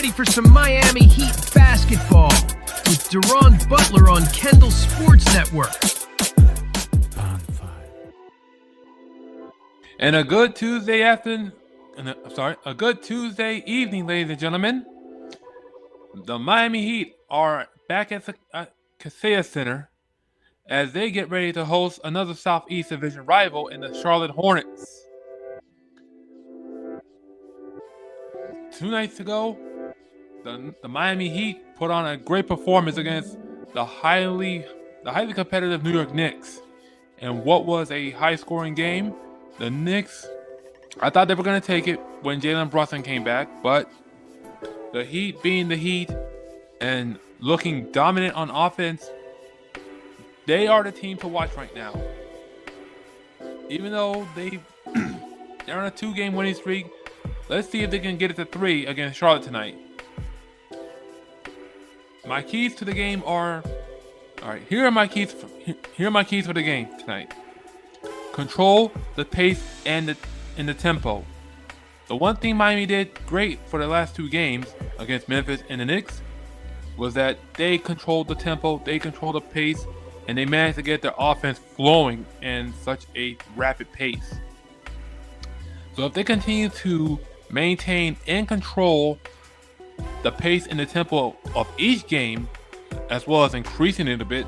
ready for some Miami Heat basketball with Deron Butler on Kendall Sports Network. And a good Tuesday a good Tuesday evening, ladies and gentlemen. The Miami Heat are back at the Kaseya Center as they get ready to host another Southeast Division rival in the Charlotte Hornets. 2 nights ago, the Miami Heat put on a great performance against the highly competitive New York Knicks. And what was a high-scoring game? The Knicks, I thought they were going to take it when Jalen Brunson came back, but the Heat being the Heat and looking dominant on offense, they are the team to watch right now. Even though they're on a 2-game winning streak, let's see if they can get it to 3 against Charlotte tonight. My keys to the game are, here are my keys for the game tonight. Control the pace and the tempo. The one thing Miami did great for the last 2 games against Memphis and the Knicks was that they controlled the tempo, they controlled the pace, and they managed to get their offense flowing in such a rapid pace. So if they continue to maintain and control the pace and the tempo of each game, as well as increasing it a bit,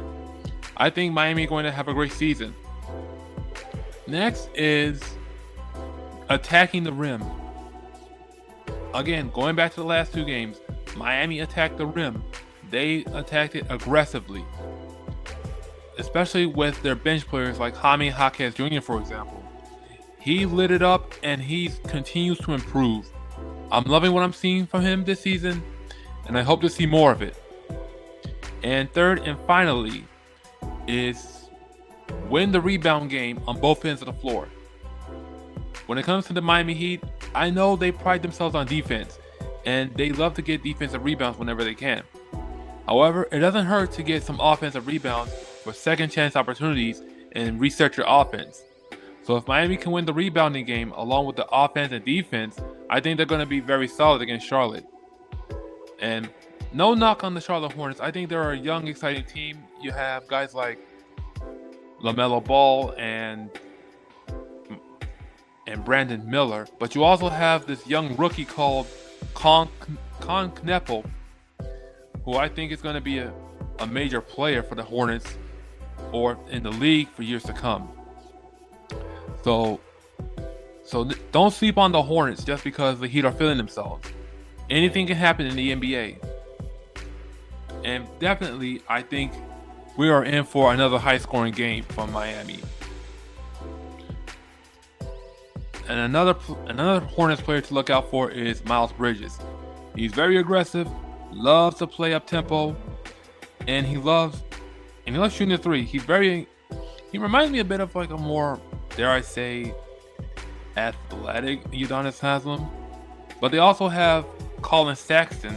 I think Miami is going to have a great season. Next is attacking the rim. Again, going back to the last 2 games, Miami attacked the rim. They attacked it aggressively, especially with their bench players like Jaime Jaquez Jr., for example. He lit it up and he continues to improve. I'm loving what I'm seeing from him this season, and I hope to see more of it. And third and finally is win the rebound game on both ends of the floor. When it comes to the Miami Heat, I know they pride themselves on defense, and they love to get defensive rebounds whenever they can. However, it doesn't hurt to get some offensive rebounds for second chance opportunities and reset your offense. So if Miami can win the rebounding game along with the offense and defense, I think they're going to be very solid against Charlotte. And no knock on the Charlotte Hornets. I think they're a young, exciting team. You have guys like LaMelo Ball and Brandon Miller, but you also have this young rookie called Con Kneppel, who I think is going to be a major player for the Hornets or in the league for years to come. So don't sleep on the Hornets just because the Heat are feeling themselves. Anything can happen in the NBA. And definitely, I think we are in for another high-scoring game from Miami. And another Hornets player to look out for is Miles Bridges. He's very aggressive, loves to play up tempo, and he loves shooting the 3. He reminds me a bit of like a more, dare I say, athletic Udonis Haslem. But they also have Colin Sexton,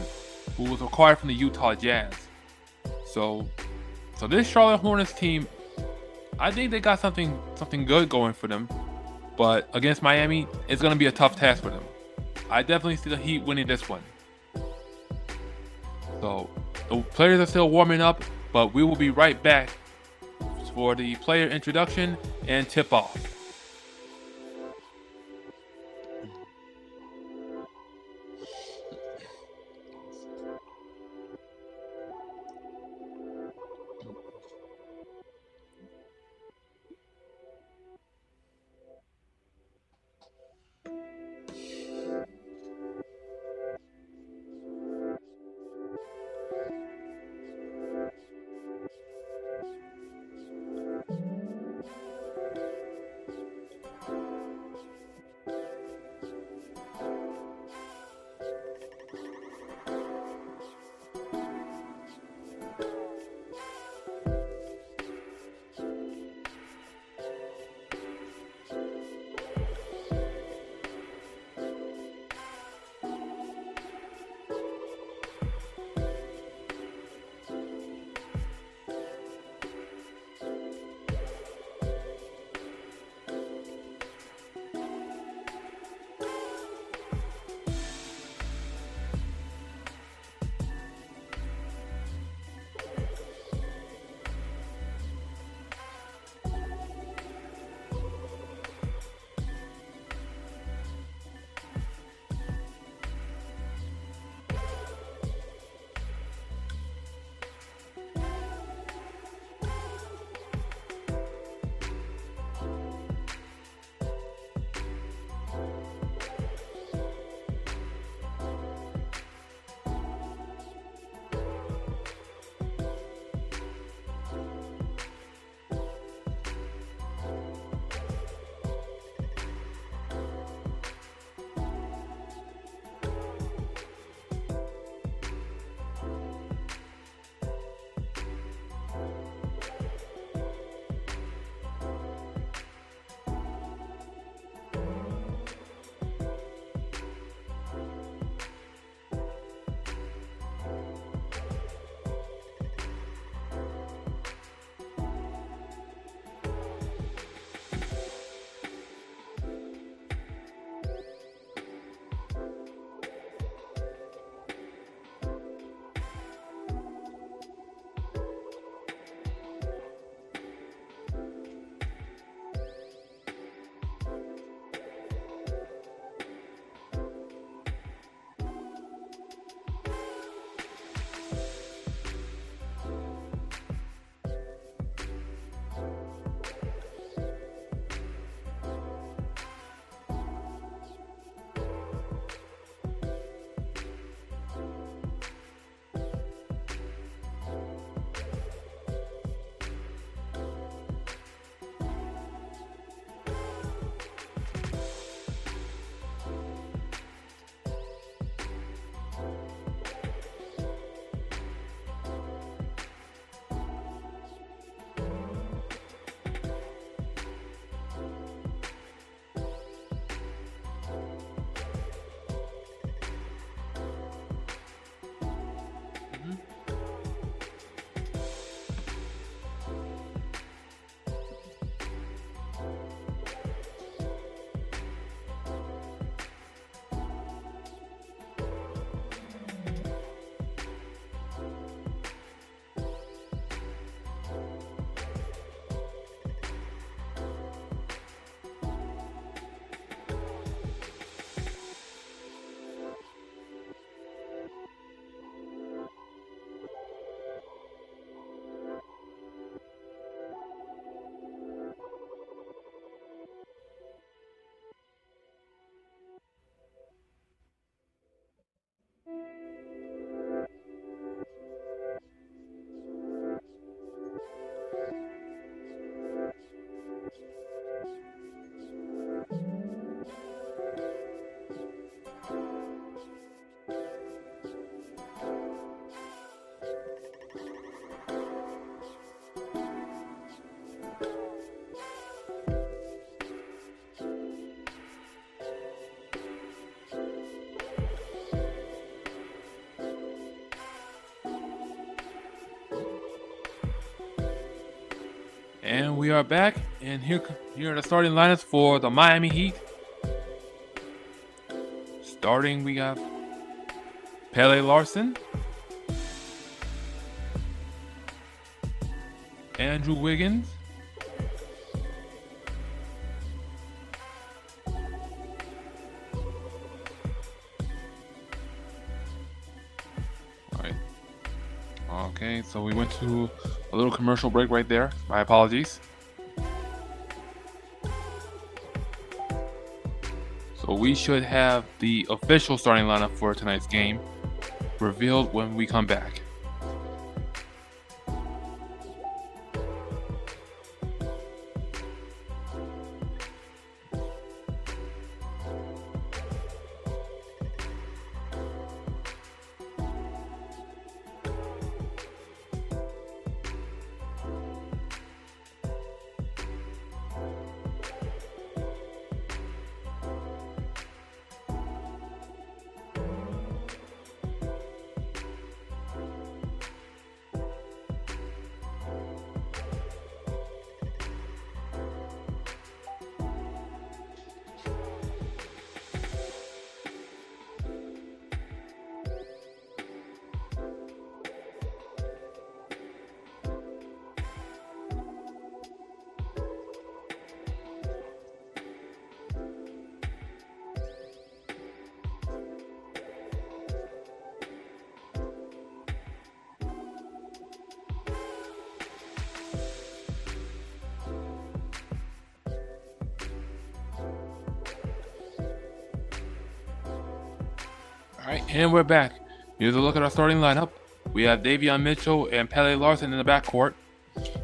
who was acquired from the Utah Jazz. So this Charlotte Hornets team, I think they got something good going for them. But against Miami, it's going to be a tough task for them. I definitely see the Heat winning this one. So the players are still warming up, but we will be right back for the player introduction and tip-off. And we are back, and here are the starting lineups for the Miami Heat. Starting, we got Pele Larson, Andrew Wiggins, okay, so we went to a little commercial break right there. My apologies. So we should have the official starting lineup for tonight's game revealed when we come back. Alright, and we're back. Here's a look at our starting lineup. We have Davion Mitchell and Pele Larson in the backcourt.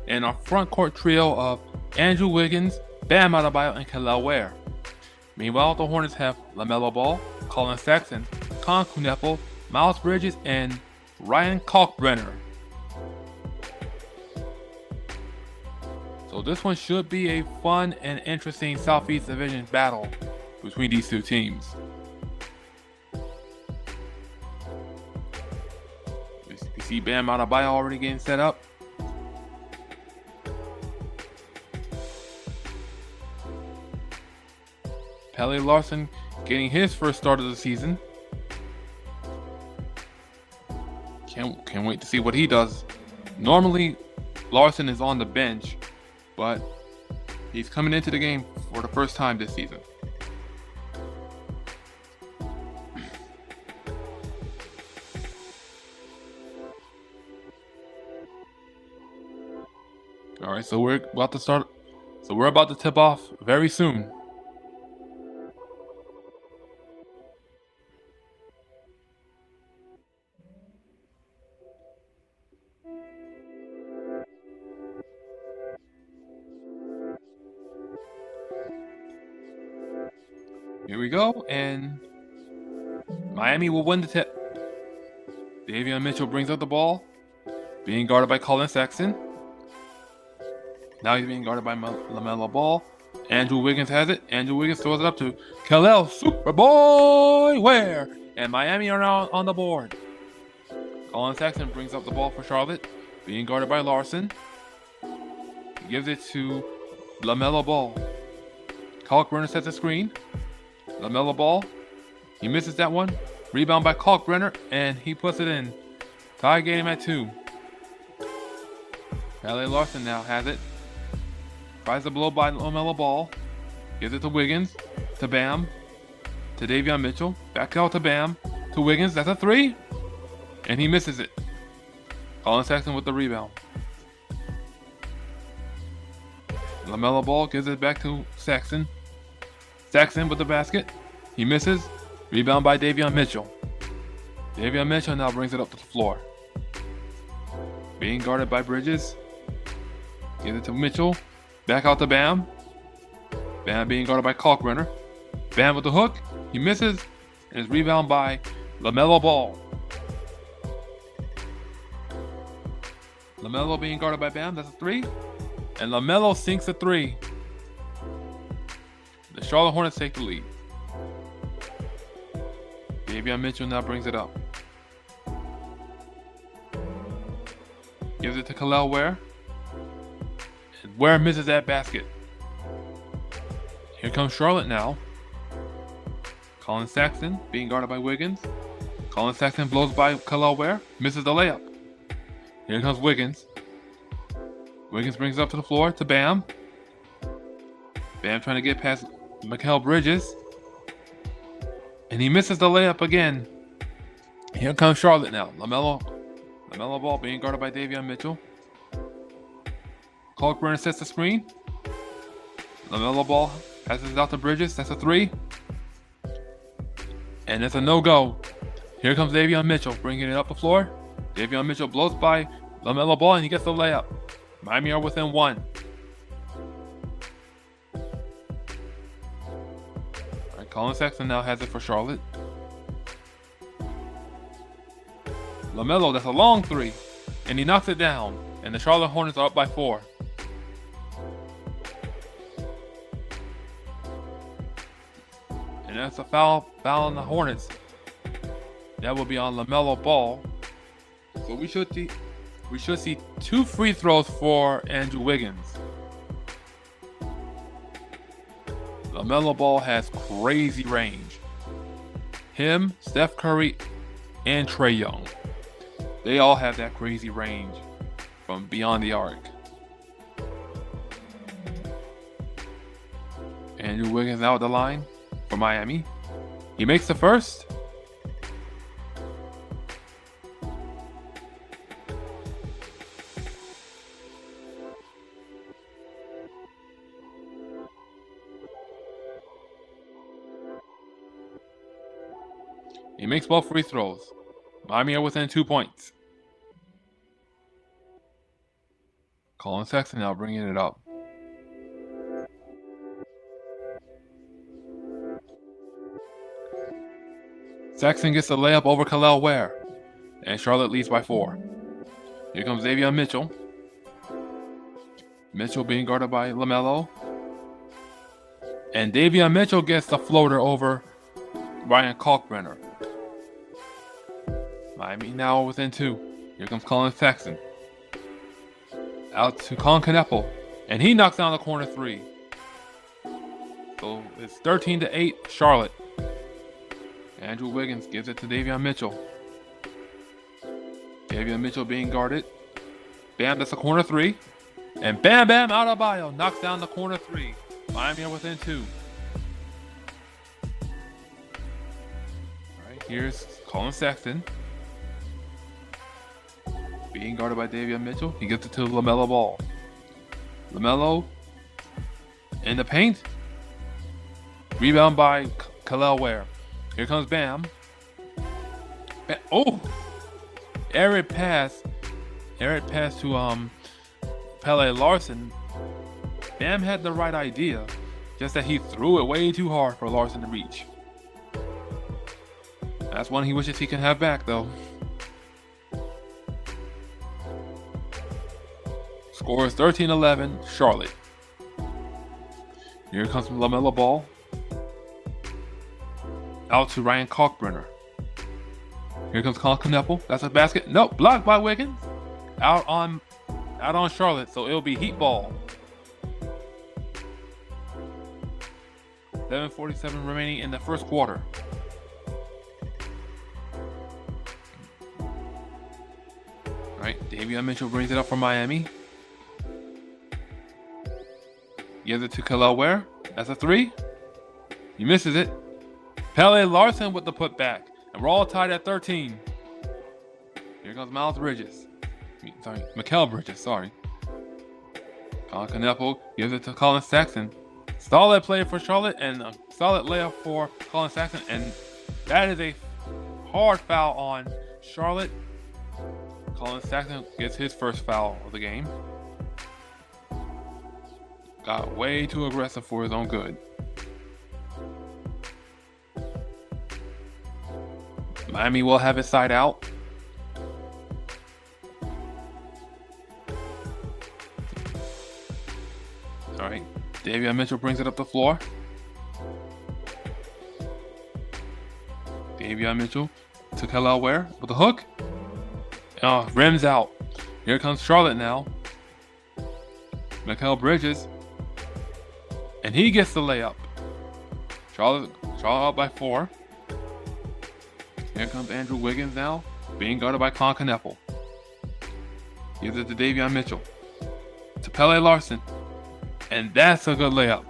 And our front court trio of Andrew Wiggins, Bam Adebayo, and Kel'el Ware. Meanwhile, the Hornets have LaMelo Ball, Colin Sexton, Con Knueppel, Miles Bridges, and Ryan Kalkbrenner. So this one should be a fun and interesting Southeast Division battle between these two teams. We see Bam Adebayo already getting set up. Pele Larson getting his first start of the season. Can't wait to see what he does. Normally, Larson is on the bench, but he's coming into the game for the first time this season. All right, so we're about to start. So we're about to tip off very soon. Here we go, and Miami will win the tip. Davion Mitchell brings up the ball, being guarded by Colin Sexton. Now he's being guarded by LaMelo Ball. Andrew Wiggins has it. Andrew Wiggins throws it up to Kel'el Superboy Ware, and Miami are now on the board. Colin Sexton brings up the ball for Charlotte, being guarded by Larson. He gives it to LaMelo Ball. Kalkbrenner sets a screen. LaMelo Ball, he misses that one. Rebound by Kalkbrenner, and he puts it in. Tie game at 2. Pele Larson now has it. Tries to blow by LaMelo Ball. Gives it to Wiggins, to Bam, to Davion Mitchell. Back out to Bam, to Wiggins. That's a 3. And he misses it. Colin Sexton with the rebound. LaMelo Ball gives it back to Sexton. Sexton with the basket. He misses. Rebound by Davion Mitchell. Davion Mitchell now brings it up to the floor. Being guarded by Bridges. Gives it to Mitchell. Back out to Bam. Bam being guarded by Kalkbrenner. Bam with the hook. He misses. And is rebound by LaMelo Ball. LaMelo being guarded by Bam. That's a 3. And LaMelo sinks a 3. The Charlotte Hornets take the lead. Davion Mitchell now brings it up. Gives it to Kel'el Ware. And Ware misses that basket. Here comes Charlotte now. Colin Sexton being guarded by Wiggins. Colin Sexton blows by Kel'el Ware, misses the layup. Here comes Wiggins. Wiggins brings it up to the floor to Bam. Bam trying to get past Mikal Bridges. And he misses the layup again. Here comes Charlotte now. LaMelo Ball being guarded by Davion Mitchell. Kalkbrenner sets the screen. LaMelo Ball passes it out to Bridges. That's a three. And it's a no-go. Here comes Davion Mitchell bringing it up the floor. Davion Mitchell blows by LaMelo Ball and he gets the layup. Miami are within one. Alright, Colin Sexton now has it for Charlotte. LaMelo, that's a long three. And he knocks it down. And the Charlotte Hornets are up by 4. And that's a foul on the Hornets. That will be on LaMelo Ball. So we should see 2 free throws for Andrew Wiggins. LaMelo Ball has crazy range. Him, Steph Curry, and Trae Young. They all have that crazy range from beyond the arc. Andrew Wiggins out the line for Miami. He makes the first. He makes both free throws. Miami are within 2 points. Colin Sexton now bringing it up. Sexton gets the layup over Kel'el Ware. And Charlotte leads by 4. Here comes Davion Mitchell. Mitchell being guarded by LaMelo. And Davion Mitchell gets the floater over Ryan Kalkbrenner. Miami now within 2. Here comes Colin Sexton. Out to Colin Kneppel. And he knocks down the corner 3. So it's 13-8 Charlotte. Andrew Wiggins gives it to Davion Mitchell. Davion Mitchell being guarded. Bam, that's a corner 3. And Bam Bam Adebayo knocks down the corner 3. Miami are within 2. Alright, here's Colin Sexton. Being guarded by Davion Mitchell. He gets it to LaMelo Ball. LaMelo in the paint. Rebound by Kel'el Ware. Here comes Bam. Oh! Arid pass to Pele Larson. Bam had the right idea, just that he threw it way too hard for Larson to reach. That's one he wishes he can have back, though. Score is 13-11, Charlotte. Here comes LaMelo Ball. Out to Ryan Kalkbrenner. Here comes Colin Kneppel. That's a basket. Nope, blocked by Wiggins. Out on Charlotte, so it'll be Heat ball. 7:47 remaining in the first quarter. Alright, Davion Mitchell brings it up for Miami. Gives it to Kel'el Ware. That's a 3. He misses it. Pele Larson with the putback. And we're all tied at 13. Here comes Mikal Bridges, sorry. Colin Kneppel gives it to Colin Sexton. Solid play for Charlotte and a solid layup for Colin Sexton. And that is a hard foul on Charlotte. Colin Sexton gets his first foul of the game. Got way too aggressive for his own good. Miami will have his side out. Alright, Davion Mitchell brings it up the floor. Davion Mitchell to Kel'el Ware with a hook. Rims out. Here comes Charlotte now. Mikal Bridges, and he gets the layup. Charlotte up by 4. Here comes Andrew Wiggins now, being guarded by Con Kneppel. Gives it to Davion Mitchell. To Pele Larson. And that's a good layup.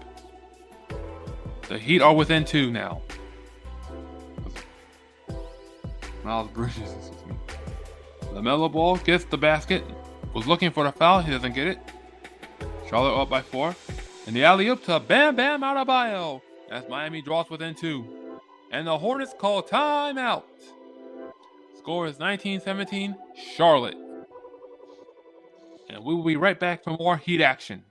The Heat are within 2 now. Miles Bridges. LaMelo Ball gets the basket. Was looking for the foul. He doesn't get it. Charlotte up by 4. And the alley-oop to Bam Bam Adebayo as Miami draws within 2. And the Hornets call timeout. Score is 19-17, Charlotte. And we will be right back for more Heat action.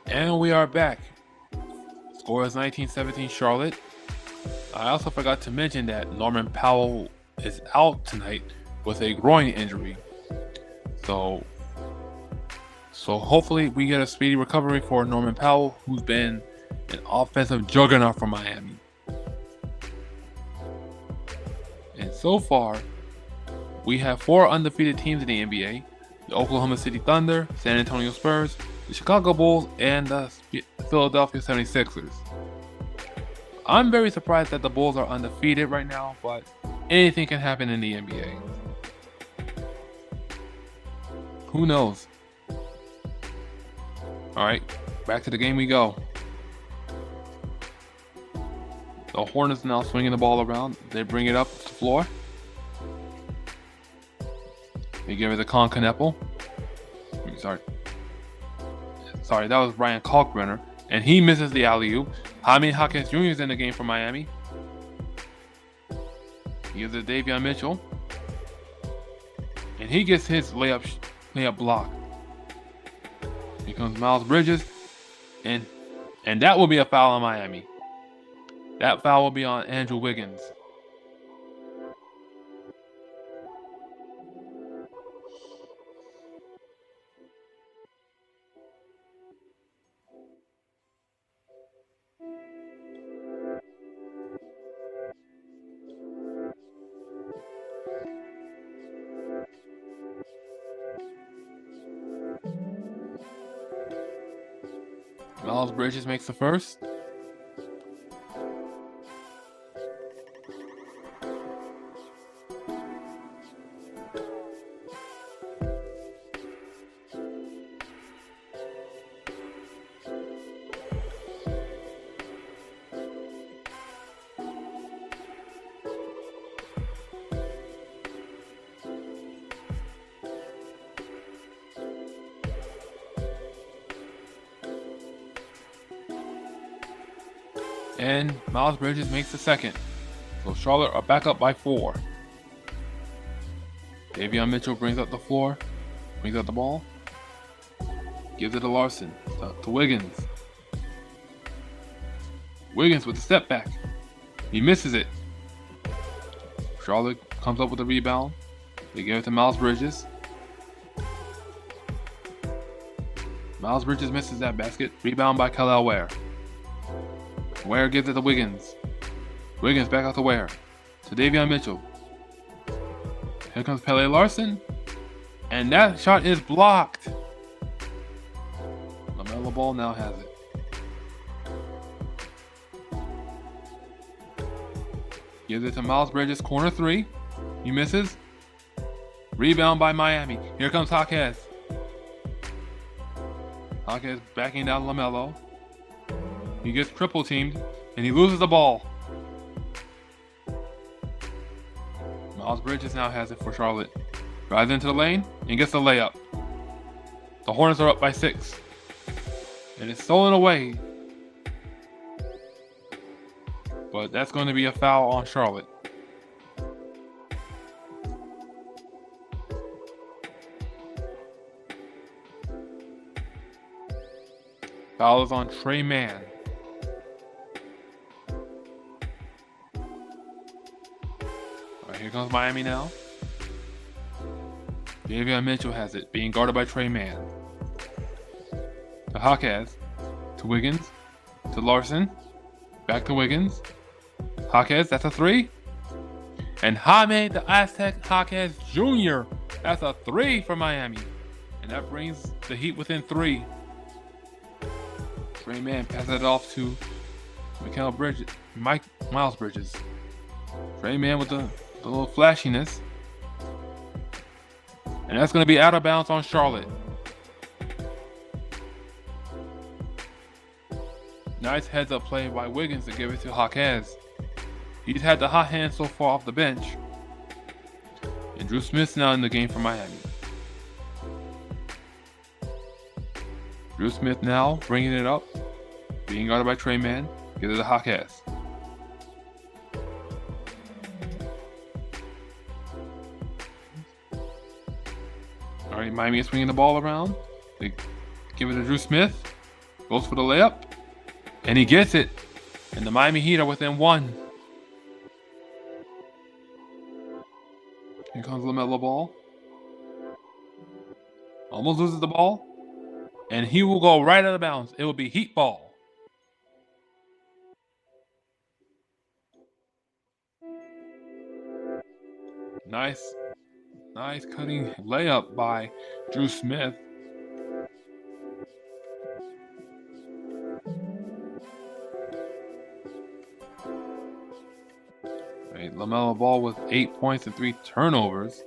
And we are back. Score is 19-17 Charlotte. I also forgot to mention that Norman Powell is out tonight with a groin injury. So hopefully we get a speedy recovery for Norman Powell, who's been an offensive juggernaut for Miami. And so far, we have 4 undefeated teams in the NBA. The Oklahoma City Thunder, San Antonio Spurs, the Chicago Bulls, and the Philadelphia 76ers. I'm very surprised that the Bulls are undefeated right now, but anything can happen in the NBA. Who knows? Alright, back to the game we go. The Hornets now swinging the ball around. They bring it up to the floor. They give it to Con Kneppel. Sorry, that was Ryan Kalkbrenner. And he misses the alley-oop. Jaime Jaquez Jr. is in the game for Miami. He gives it to Davion Mitchell. And he gets his layup block. Here comes Miles Bridges. And that will be a foul on Miami. That foul will be on Andrew Wiggins. Miles Bridges makes the first. And Miles Bridges makes the second. So Charlotte are back up by 4. Davion Mitchell brings up the floor, brings up the ball, gives it to Larson, to Wiggins. Wiggins with the step back. He misses it. Charlotte comes up with a rebound. They give it to Miles Bridges. Miles Bridges misses that basket. Rebound by Khalil Ware. Ware gives it to Wiggins. Wiggins back out to Ware. To Davion Mitchell. Here comes Pele Larson. And that shot is blocked. LaMelo Ball now has it. Gives it to Miles Bridges. Corner 3. He misses. Rebound by Miami. Here comes Jaquez. Jaquez backing down LaMelo. He gets triple teamed and he loses the ball. Miles Bridges now has it for Charlotte. Drives into the lane and gets the layup. The Hornets are up by 6. And it's stolen away. But that's going to be a foul on Charlotte. Foul is on Trey Mann. Alright, here comes Miami now. Davion Mitchell has it, being guarded by Trey Mann. To Jaquez. To Wiggins. To Larson. Back to Wiggins. Jaquez, that's a 3. And Jaime the Aztec Jaquez Jr. That's a 3 for Miami. And that brings the Heat within 3. Trey Mann passes it off to Miles Bridges. Trey Mann with the little flashiness. And that's going to be out of bounds on Charlotte. Nice heads up play by Wiggins to give it to Jaquez. He's had the hot hand so far off the bench. And Drew Smith's now in the game for Miami. Drew Smith now bringing it up. Being guarded by Trey Mann. Gives it to Jaquez. Alright, Miami is swinging the ball around. They give it to Drew Smith. Goes for the layup. And he gets it. And the Miami Heat are within 1. Here comes LaMelo Ball. Almost loses the ball. And he will go right out of bounds. It will be Heat ball. Nice cutting layup by Drew Smith. Right, LaMelo Ball with 8 points and 3 turnovers.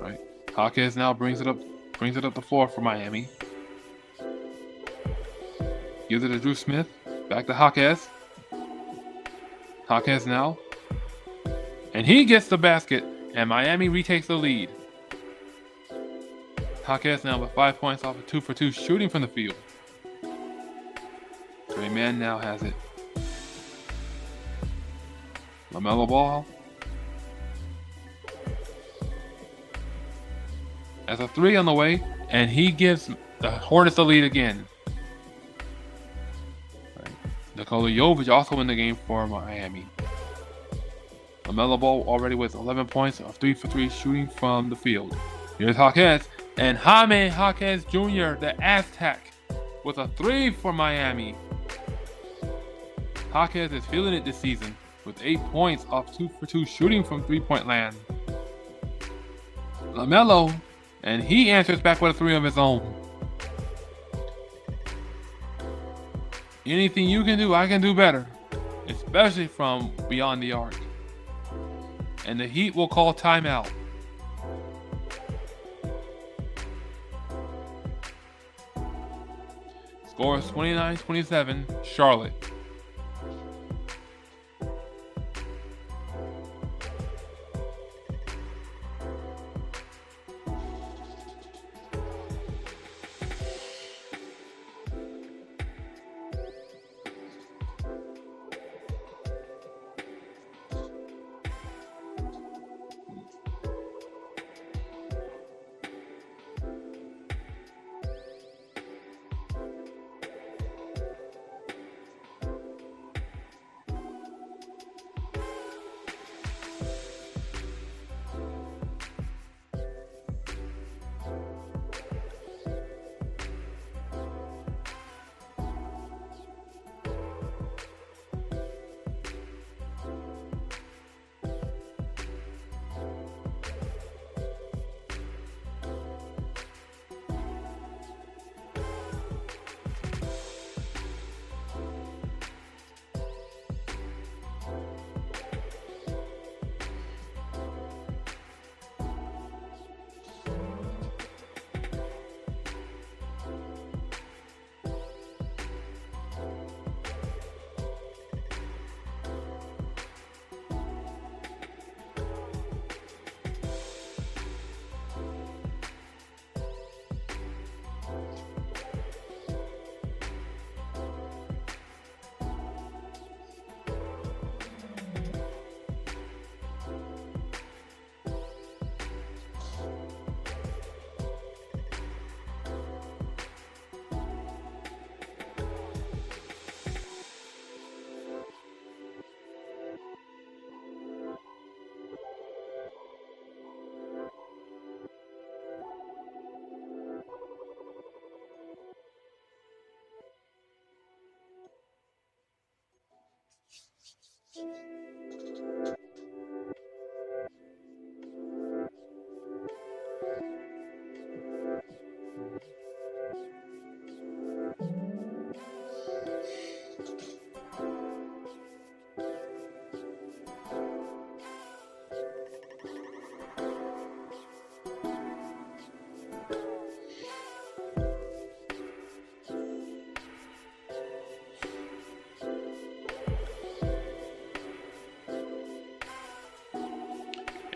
Right, Jaquez now brings it up the floor for Miami. Gives it to Drew Smith. Back to Jaquez. Jaquez now. And he gets the basket. And Miami retakes the lead. Jaquez now with 5 points off of 2 for 2 shooting from the field. Trey Mann now has it. LaMelo Ball. That's a 3 on the way. And he gives the Hornets the lead again. Nikola Jovic also in the game for Miami. LaMelo Ball already with 11 points of 3 for 3 shooting from the field. Here's Jaquez and Jaime Jaquez Jr., the Aztec, with a 3 for Miami. Jaquez is feeling it this season with 8 points off 2 for 2 shooting from 3-point land. LaMelo, and he answers back with a 3 of his own. Anything you can do, I can do better, especially from beyond the arc. And the Heat will call timeout. Score is 29-27, Charlotte.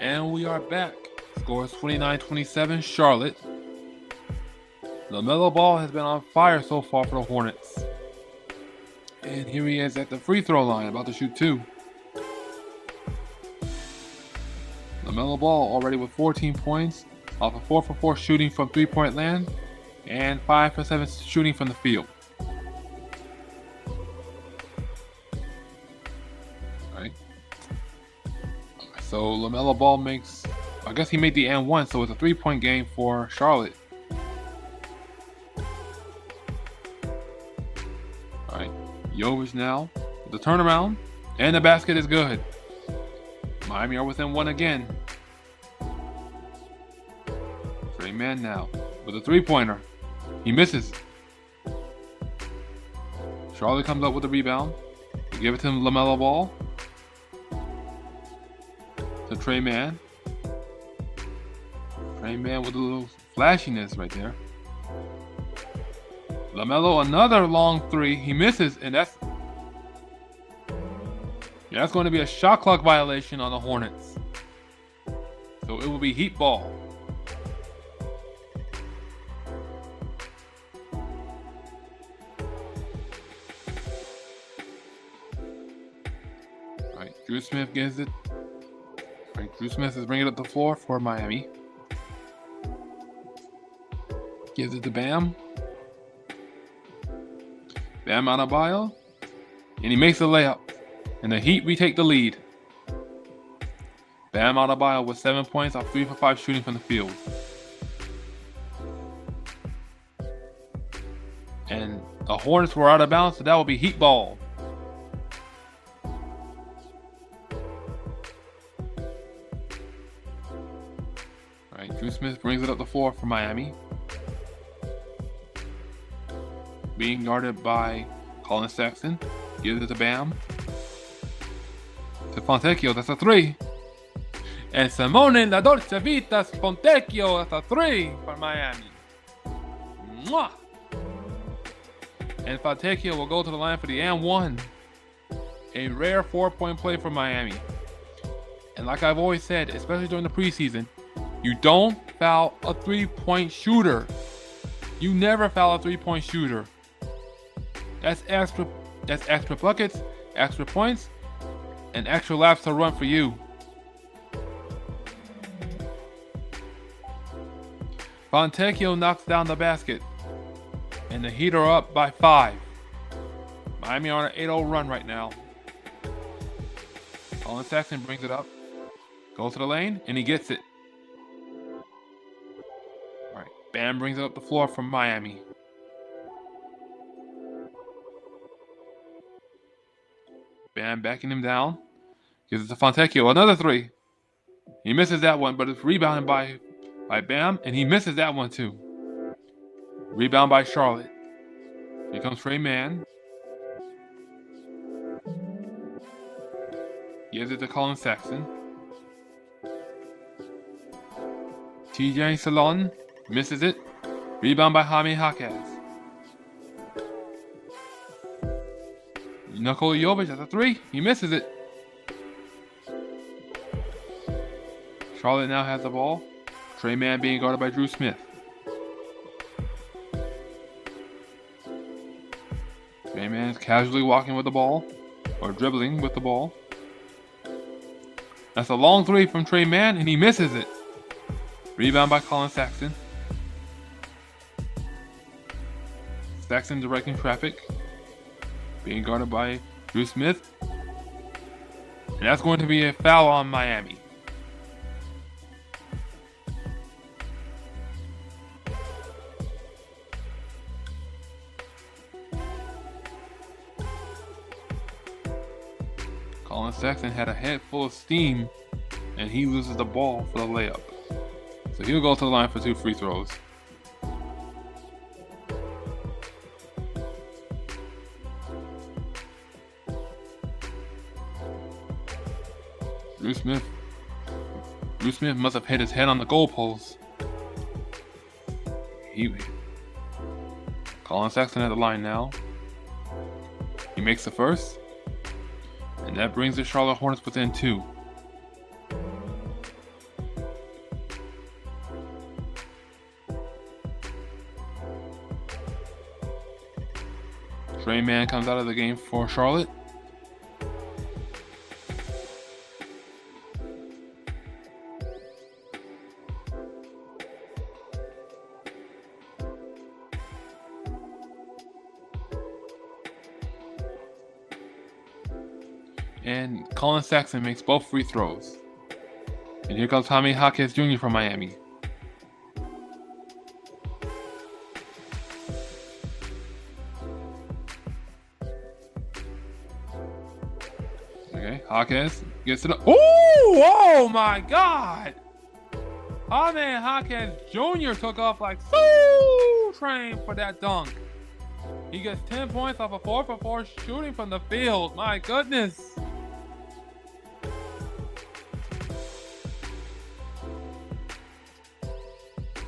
And we are back. Score is 29-27, Charlotte. LaMelo Ball has been on fire so far for the Hornets. And here he is at the free throw line, about to shoot 2. LaMelo Ball already with 14 points, off of 4 for 4 shooting from 3-point land, and 5 for 7 shooting from the field. Alright. So LaMelo Ball makes, I guess he made the and 1, so it's a 3-point game for Charlotte. Alright. Jovic now, the turnaround, and the basket is good. Miami are within 1 again. Trey Mann now with a 3-pointer. He misses. Charlotte comes up with the rebound. They give it to LaMelo Ball. To Trey Mann. Trey Mann with a little flashiness right there. LaMelo, another long 3. He misses, and that's going to be a shot clock violation on the Hornets. So it will be Heat ball. Alright, Drew Smith gets it. Alright, Drew Smith is bringing it up the floor for Miami. Gives it to Bam. Bam Adebayo. And he makes the layup. And the Heat retake the lead. Bam Adebayo with 7 points off 3 for 5 shooting from the field. And the Hornets were out of bounds, so that will be Heat ball. Alright, Drew Smith brings it up the floor for Miami. Being guarded by Colin Sexton. Gives it to Bam. To Fontecchio, that's a 3. And Simone La Dolce Vita Fontecchio, that's a 3 for Miami. Mwah! And Fontecchio will go to the line for the and 1. A rare 4-point play for Miami. And like I've always said, especially during the preseason, you don't foul a 3-point shooter. You never foul a 3-point shooter. That's extra buckets, extra points, and extra laps to run for you. Fontecchio knocks down the basket, and the Heat are up by 5. Miami are on an 8-0 run right now. Colin Sexton brings it up, goes to the lane, and he gets it. All right, Bam brings it up the floor from Miami. Bam backing him down. Gives it to Fontecchio. Another 3. He misses that one, but it's rebounded by Bam, and he misses that one too. Rebound by Charlotte. Here comes Trey Mann. Gives it to Colin Sexton. TJ Salon misses it. Rebound by Jaime Jaquez. Nikola Jovic, that's a 3. He misses it. Charlotte now has the ball. Trey Mann being guarded by Drew Smith. Trey Mann is casually walking with the ball, or dribbling with the ball. That's a long 3 from Trey Mann, and he misses it. Rebound by Colin Sexton. Sexton directing traffic. Being guarded by Drew Smith. And that's going to be a foul on Miami. Colin Sexton had a head full of steam, and he loses the ball for the layup. So he'll go to the line for 2 free throws. Drew Smith must have hit his head on the goalpost. Colin Sexton at the line now. He makes the first. And that brings the Charlotte Hornets within 2. Trey Man comes out of the game for Charlotte. And Colin Sexton makes both free throws. And here comes Jaime Jaquez Jr. from Miami. Okay, Jaquez gets it. Oh my God! Jaime Jaquez Jr. took off like Soul Train for that dunk. He gets 10 points off a 4-for-4 shooting from the field. My goodness.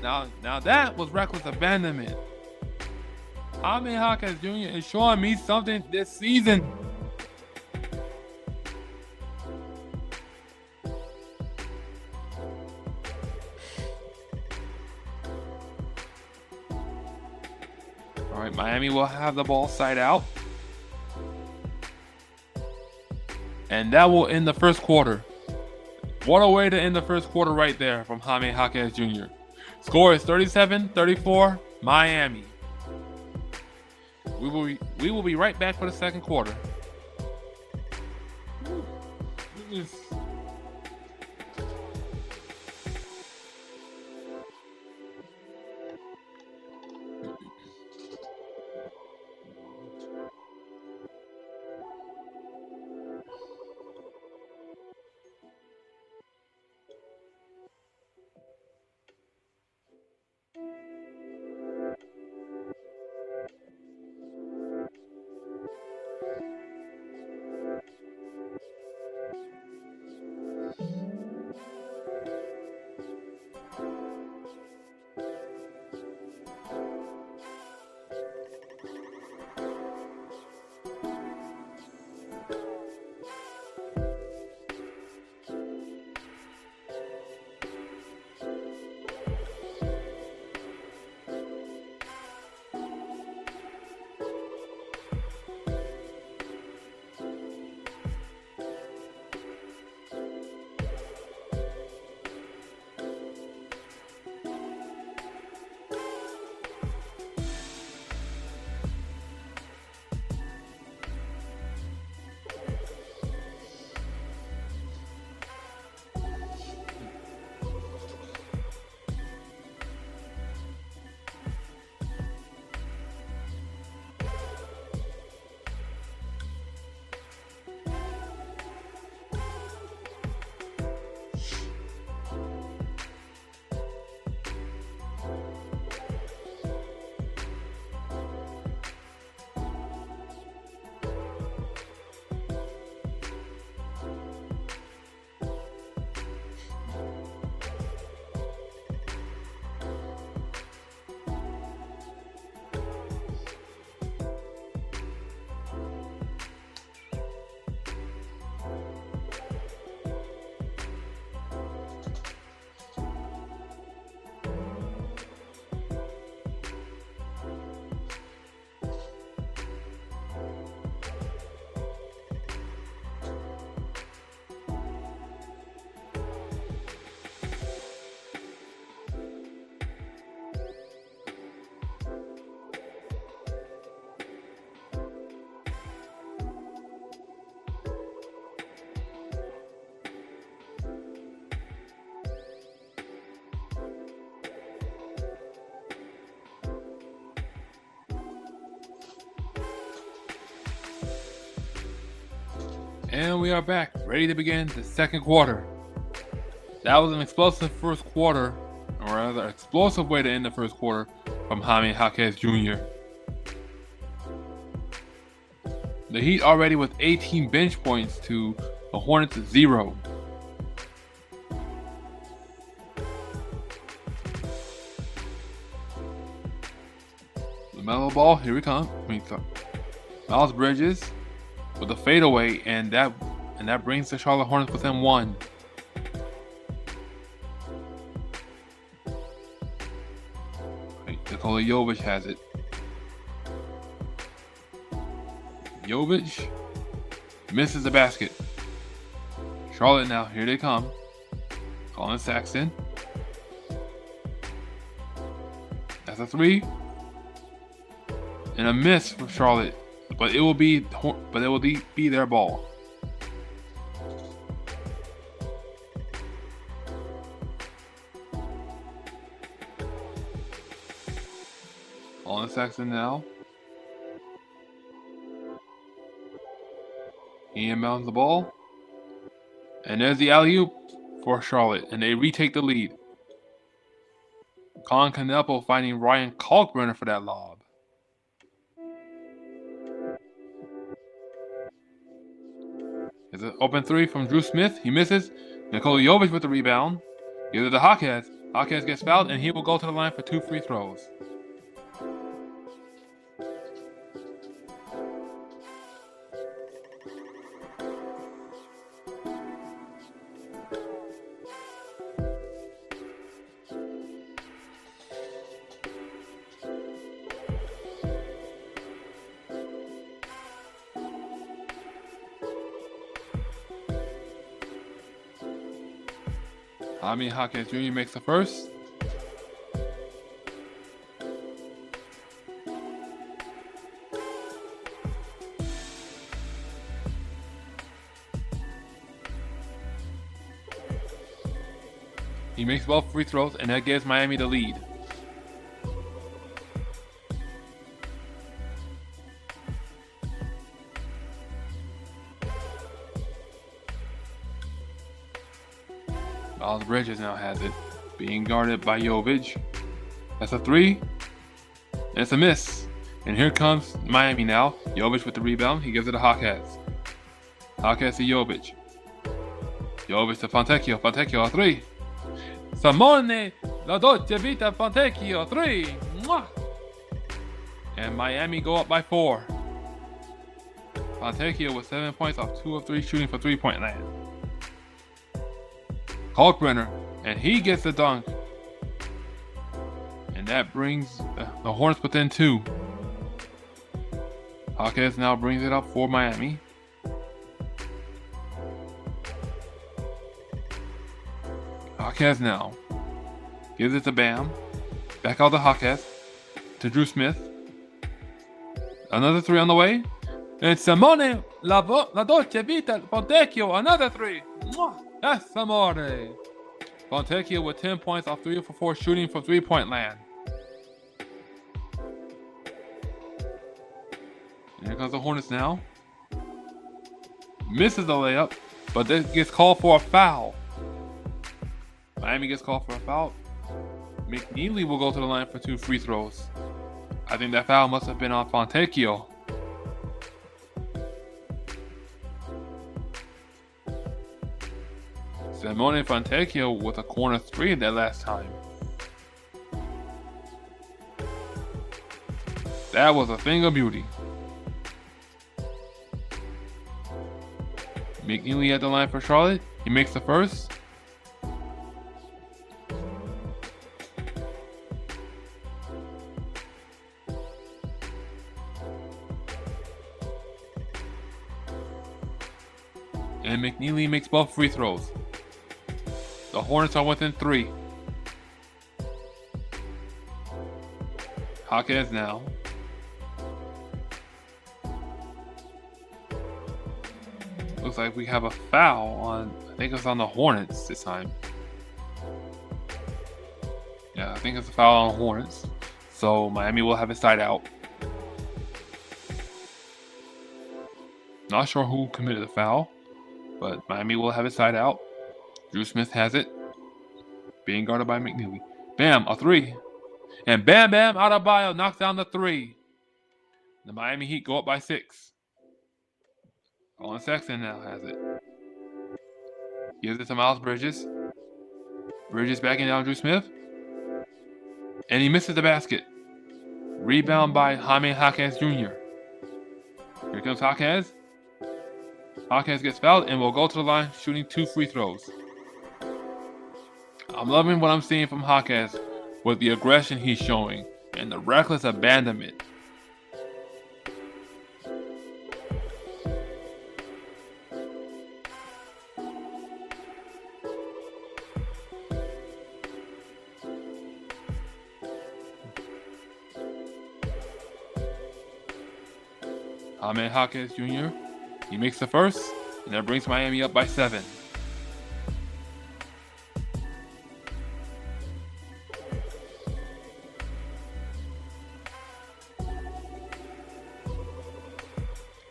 Now that was reckless abandonment. Jaime Jaquez Jr. is showing me something this season. All right, Miami will have the ball side out. And that will end the first quarter. What a way to end the first quarter right there from Jaime Jaquez Jr. Score is 37-34, Miami. We will be right back for the second quarter. Goodness. And we are back, ready to begin the second quarter. That was an explosive first quarter, or rather, explosive way to end the first quarter from Jaime Jaquez Jr. The Heat already with 18 bench points to the Hornets 0. The mellow ball, here we come. Miles Bridges with a fadeaway, and that brings the Charlotte Hornets within 1. Nikola Jovic has it. Jovic misses the basket. Charlotte now, here they come. Colin Sexton. That's a three. And a miss for Charlotte. But it will be their ball. Colin Sexton now. He inbounds the ball. And there's the alley-oop for Charlotte. And they retake the lead. Colin Canepo finding Ryan Kalkbrenner for that lob. It's an open three from Drew Smith. He misses. Nikola Jovic with the rebound. Gives it to Jaquez. Jaquez gets fouled, and he will go to the line for 2 free throws. Jaime Jaquez Jr. makes the first. He makes both free throws, and that gives Miami the lead. Miles Bridges now has it, being guarded by Jovic. That's a three, and it's a miss. And here comes Miami now. Jovic with the rebound. He gives it to Jaquez. Jaquez to Jovic. Jovic to Fontecchio. Fontecchio, a three. Simone, la dolce vita, Fontecchio, three. Mwah! And Miami go up by 4. Fontecchio with 7 points off 2 of 3 shooting for three-point land. Kalkbrenner, and he gets the dunk. And that brings the Hornets within 2. Jaquez now brings it up for Miami. Jaquez now gives it to Bam. Back out to Jaquez. To Drew Smith. Another three on the way. And Simone, la dolce vita, Fontecchio, another three. Mwah! That's Amore. Fontecchio with 10 points off 3 for 4 shooting from three-point land. And here comes the Hornets now. Misses the layup, but then gets called for a foul. Miami gets called for a foul. McNeely will go to the line for 2 free throws. I think that foul must have been on Fontecchio. Simone Fontecchio with a corner 3 that last time. That was a thing of beauty. McNeely at the line for Charlotte. He makes the first. And McNeely makes both free throws. The Hornets are within 3. Jaquez now. Looks like we have a foul on, I think it's on the Hornets this time. Yeah, I think it's a foul on the Hornets. So Miami will have it side out. Not sure who committed the foul, but Miami will have it side out. Drew Smith has it, being guarded by McNeely. Bam, a 3. And Bam Bam Adebayo knocks down the 3. The Miami Heat go up by 6. Colin Sexton now has it. Gives it to Miles Bridges. Bridges backing down Drew Smith. And he misses the basket. Rebound by Jaime Jaquez Jr. Here comes Jaquez. Jaquez gets fouled and will go to the line shooting 2 free throws. I'm loving what I'm seeing from Jaquez with the aggression he's showing and the reckless abandonment. Jaime Jaquez Jr. He makes the first, and that brings Miami up by 7.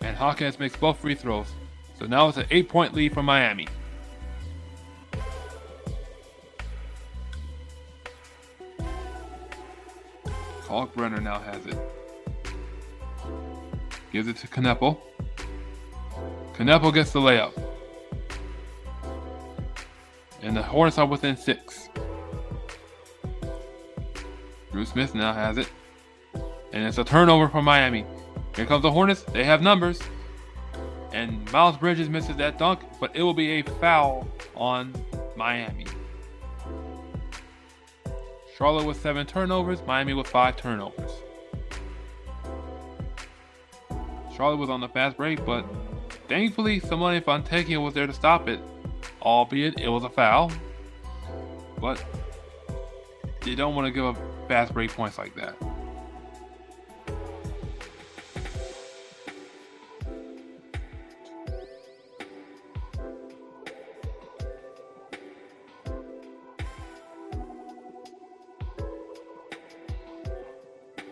And Jaquez makes both free throws. So now it's an 8-point lead for Miami. Kalkbrenner now has it. Gives it to Kneppel. Kneppel gets the layup. And the Hornets are within 6. Drew Smith now has it. And it's a turnover for Miami. Here comes the Hornets. They have numbers. And Miles Bridges misses that dunk, but it will be a foul on Miami. Charlotte with 7 turnovers, Miami with 5 turnovers. Charlotte was on the fast break, but thankfully somebody Fontecchio was there to stop it, albeit it was a foul. But you don't want to give up fast break points like that.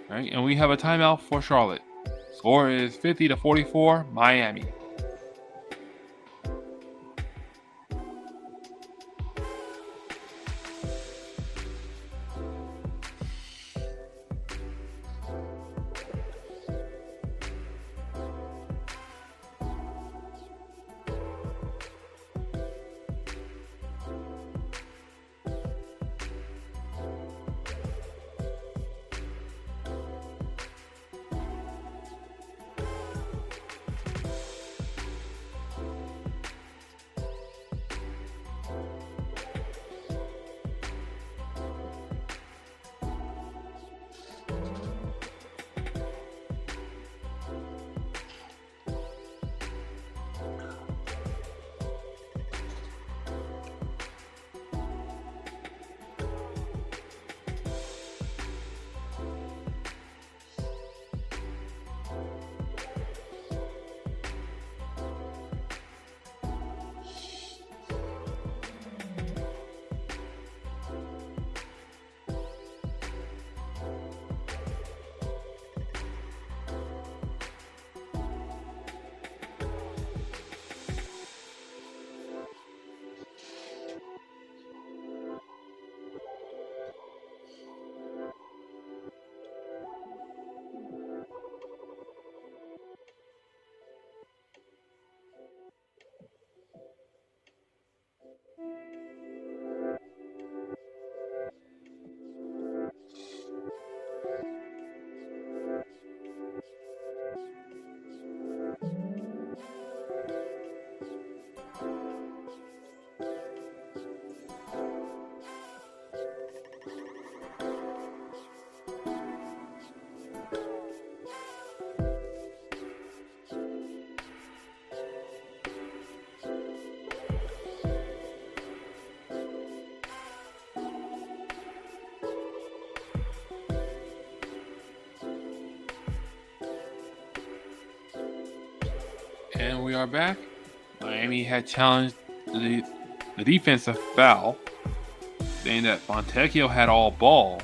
Right, and we have a timeout for Charlotte. Score is 50-44, Miami. And we are back. Miami had challenged the defensive foul, saying that Fontecchio had all ball.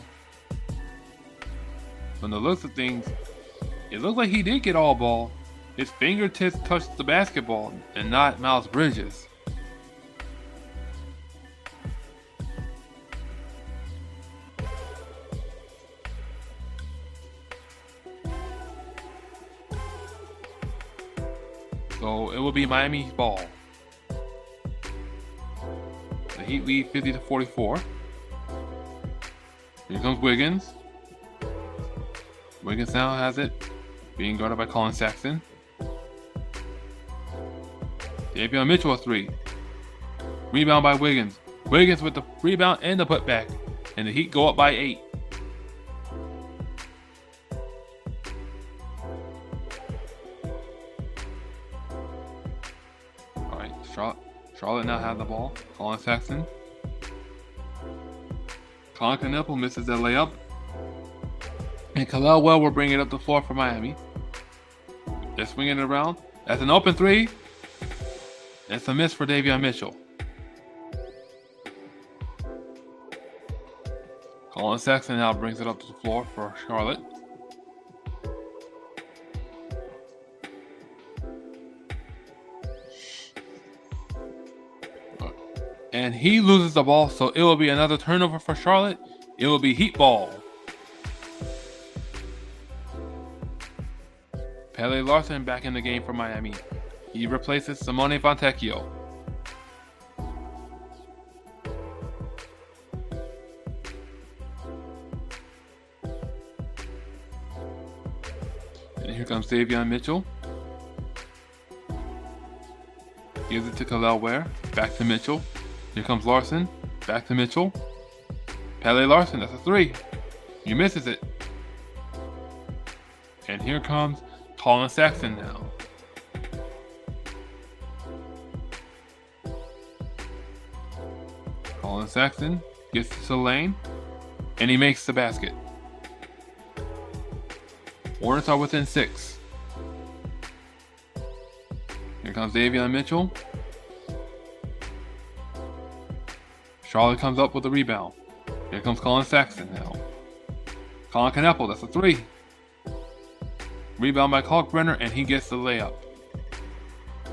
From the looks of things, it looked like he did get all ball. His fingertips touched the basketball and not Miles Bridges. So it will be Miami's ball. The Heat lead 50-44. Here comes Wiggins. Wiggins now has it, being guarded by Colin Sexton. Davion Mitchell a 3. Rebound by Wiggins. Wiggins with the rebound and the putback. And the Heat go up by 8. Alright, Charlotte now have the ball. Colin Sexton. Colin Kneppel misses that layup. And Khalil Well will bring it up the floor for Miami. They're swinging it around. That's an open three. It's a miss for Davion Mitchell. Colin Sexton now brings it up to the floor for Charlotte. And he loses the ball, so it will be another turnover for Charlotte. It will be Heat ball. Pele Larson back in the game for Miami. He replaces Simone Fontecchio. And here comes Davion Mitchell. Gives it to Khalil Ware. Back to Mitchell. Here comes Larson. Back to Mitchell. Pele Larson, that's a three. He misses it. And here comes Colin Sexton now. Colin Sexton gets to the lane. And he makes the basket. Hornets are within 6. Here comes Davion Mitchell. Charlotte comes up with the rebound. Here comes Colin Sexton now. Colin Kneppel, that's a three. Rebound by Kalkbrenner, and he gets the layup.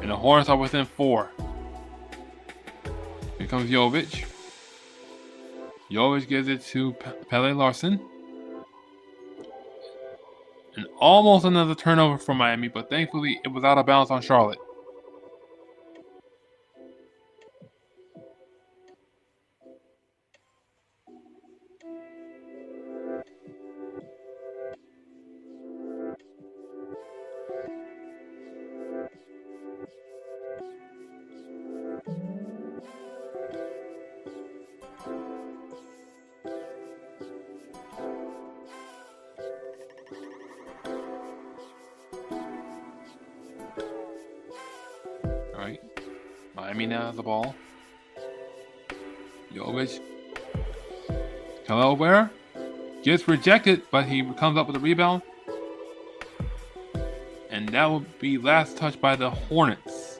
And the Hornets are within 4. Here comes Jovic. Jovic gives it to Pele Larson. And almost another turnover for Miami, but thankfully it was out of bounds on Charlotte. Alright, Miami now has the ball. Jovic. Khalil Ware gets rejected, but he comes up with a rebound. And that will be last touch by the Hornets.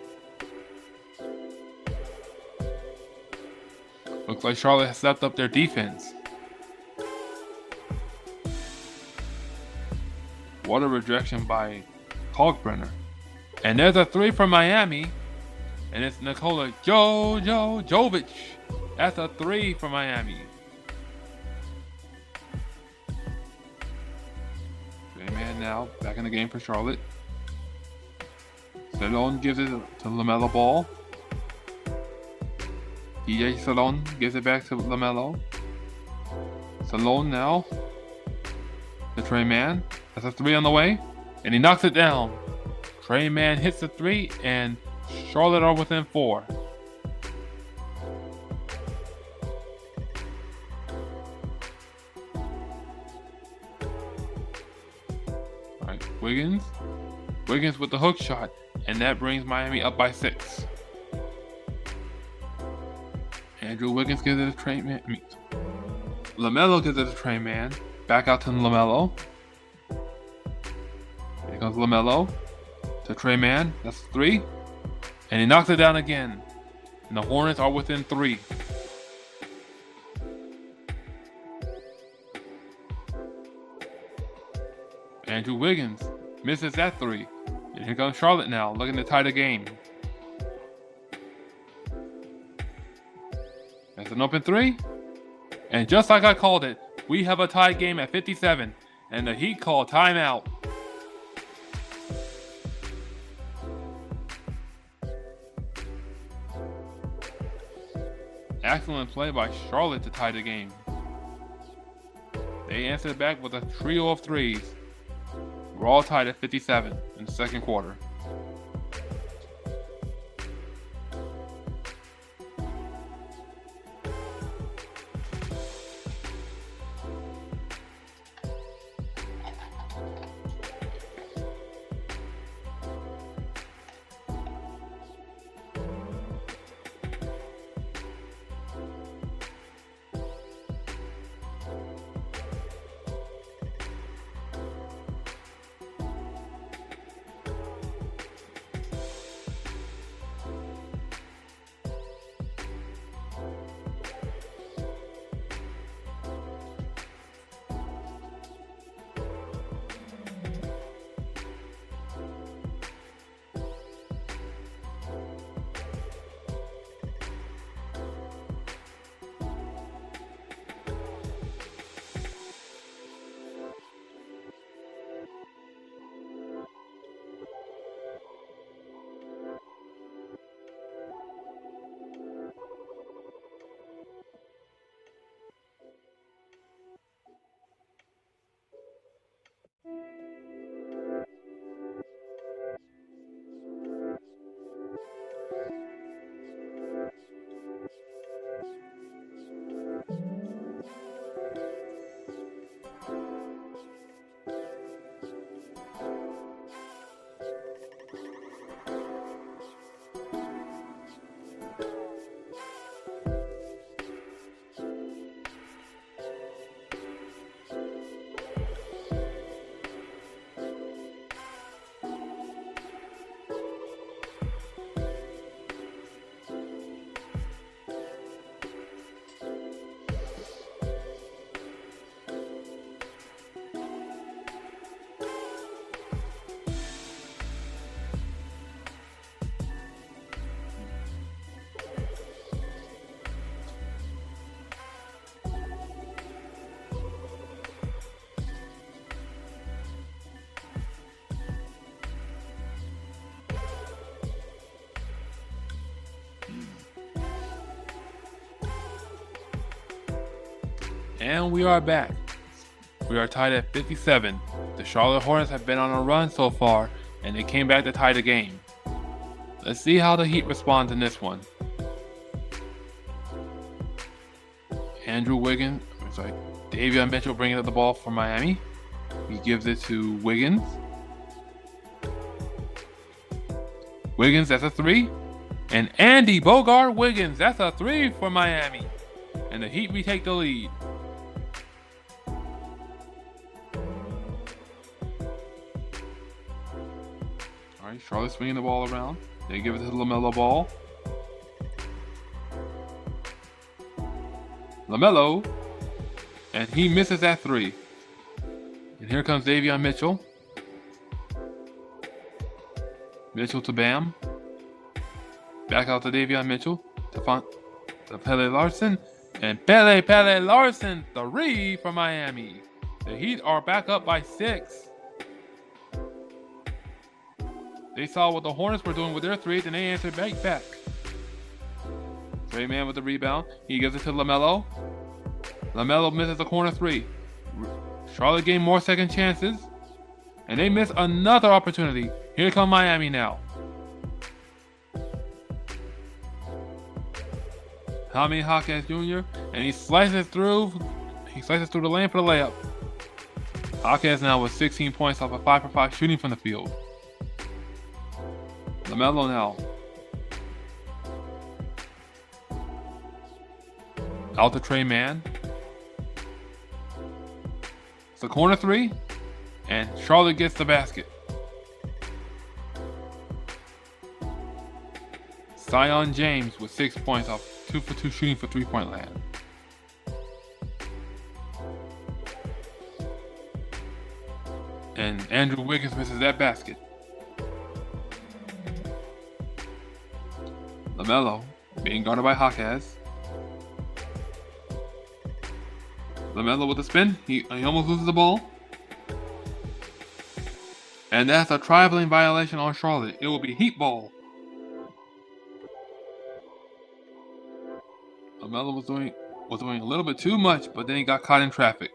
Looks like Charlotte has stepped up their defense. What a rejection by Kalkbrenner. And there's a three from Miami. And it's Nikola Jovic. That's a three for Miami. Man now back in the game for Charlotte. Salon gives it to LaMelo Ball. DJ Salon gives it back to LaMelo. Salon now to Trey Mann. That's a three on the way. And he knocks it down. Trey Mann hits the three, and Charlotte are within 4. Alright, Wiggins. Wiggins with the hook shot, and that brings Miami up by 6. Andrew Wiggins gives it to Trey Mann. LaMelo gives it to Trey Mann. Back out to LaMelo. Here comes LaMelo to Trey Mann. That's 3. And he knocks it down again. And the Hornets are within 3. Andrew Wiggins misses that 3. And here comes Charlotte now, looking to tie the game. That's an open 3. And just like I called it, we have a tied game at 57. And the Heat call timeout. Excellent play by Charlotte to tie the game. They answered back with a trio of threes. We're all tied at 57 in the second quarter. And we are back. We are tied at 57. The Charlotte Hornets have been on a run so far, and they came back to tie the game. Let's see how the Heat respond in this one. Davion Mitchell bringing up the ball for Miami. He gives it to Wiggins. Wiggins, that's a three. And Andy Bogart Wiggins, that's a three for Miami. And the Heat retake the lead. Alright, Charlotte swinging the ball around. They give it to LaMelo Ball. LaMelo. And he misses that three. And here comes Davion Mitchell. Mitchell to Bam. Back out to Davion Mitchell. To Pele Larson. And Pele Larson, three for Miami. The Heat are back up by 6. They saw what the Hornets were doing with their threes, and they answered back. Trey Mann with the rebound. He gives it to LaMelo. LaMelo misses a corner three. Charlotte gained more second chances, and they miss another opportunity. Here come Miami now. Jaime Jaquez Jr. and he slices through the lane for the layup. Jaquez now with 16 points off a 5-for-5 shooting from the field. LaMelo now. Out to Trey Mann. It's a corner three, and Charlotte gets the basket. Zion James with 6 points off 2-for-2 shooting for three-point land. And Andrew Wiggins misses that basket. LaMelo being guarded by Jaquez. LaMelo with a spin. He almost loses the ball. And that's a traveling violation on Charlotte. It will be Heat ball. LaMelo was doing a little bit too much, but then he got caught in traffic.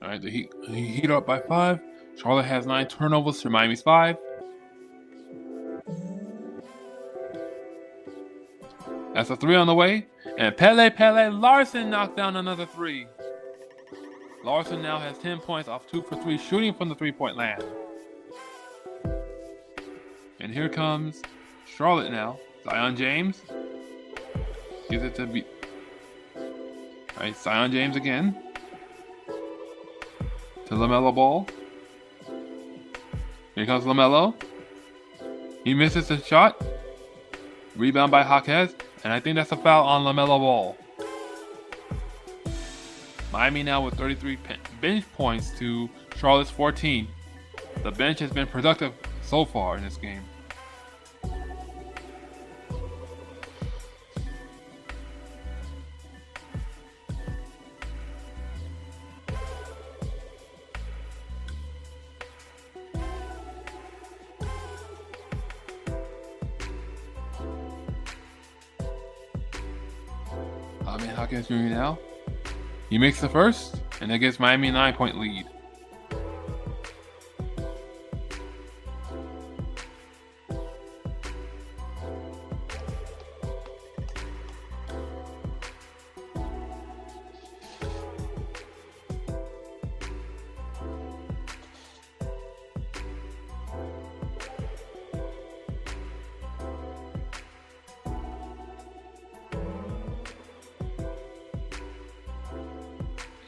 Alright, the Heat are up by 5. Charlotte has 9 turnovers to Miami's 5. That's a 3 on the way. And Pele Larson knocked down another 3. Larson now has 10 points off 2-for-3 shooting from the three-point land. And here comes Charlotte now. Zion James gives it to Alright, Zion James again. To LaMelo Ball. Here comes LaMelo. He misses the shot. Rebound by Jaquez. And I think that's a foul on LaMelo Ball. Miami now with 33 bench points to Charlotte's 14. The bench has been productive so far in this game. Jaquez Jr. now. He makes the first, and that gives Miami a 9-point lead.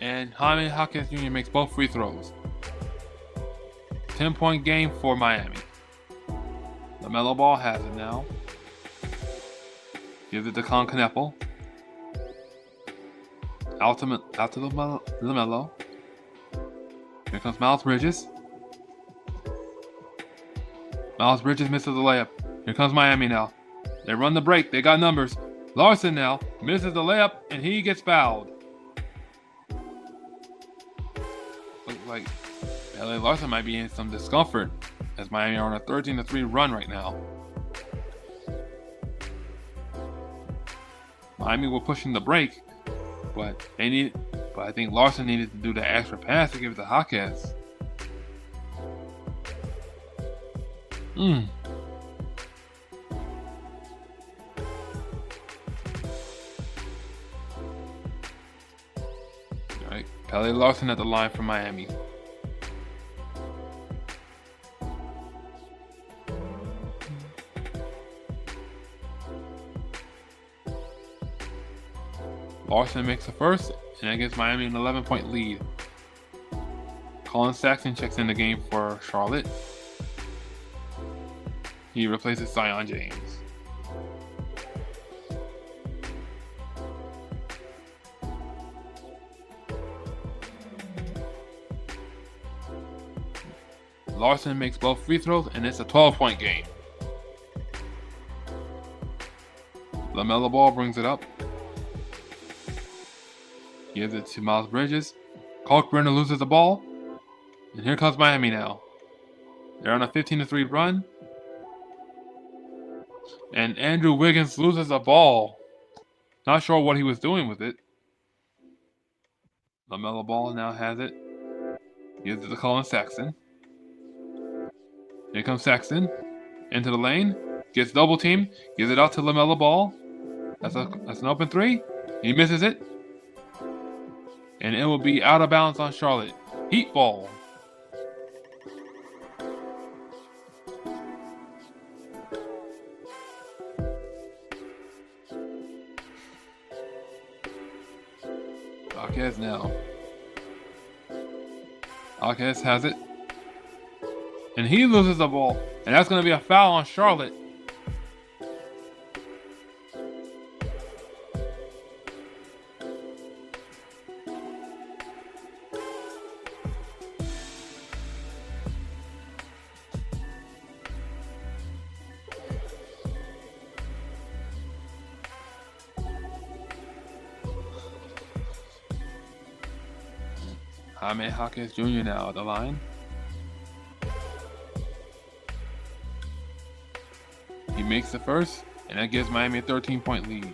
And Jaime Jaquez Jr. makes both free throws. 10-point game for Miami. LaMelo Ball has it now. Gives it to Canepo. Out to LaMelo. Here comes Miles Bridges. Miles Bridges misses the layup. Here comes Miami now. They run the break. They got numbers. Larson now misses the layup, and he gets fouled. Looks like LA Larson might be in some discomfort. as Miami are on a 13-3 run right now. Miami were pushing the break, but I think Larson needed to do the extra pass to give it to Jaquez. Alright, Pele Larson at the line for Miami. Larson makes the first, and that gives Miami an 11-point lead. Colin Sexton checks in the game for Charlotte. He replaces Zion James. Larson makes both free throws, and it's a 12-point game. LaMelo Ball brings it up. Gives it to Miles Bridges. Kalkbrenner loses the ball. And here comes Miami now. They're on a 15-3 run. And Andrew Wiggins loses the ball. Not sure what he was doing with it. LaMelo Ball now has it. Gives it to Colin Sexton. Here comes Sexton. Into the lane. Gets double teamed. Gives it out to LaMelo Ball. That's an open three. He misses it. And it will be out of bounds on Charlotte. Heat ball. Jaquez now. Jaquez has it. And he loses the ball. And that's going to be a foul on Charlotte. Jaime Jaquez Jr. now at the line. He makes the first, and that gives Miami a 13-point lead.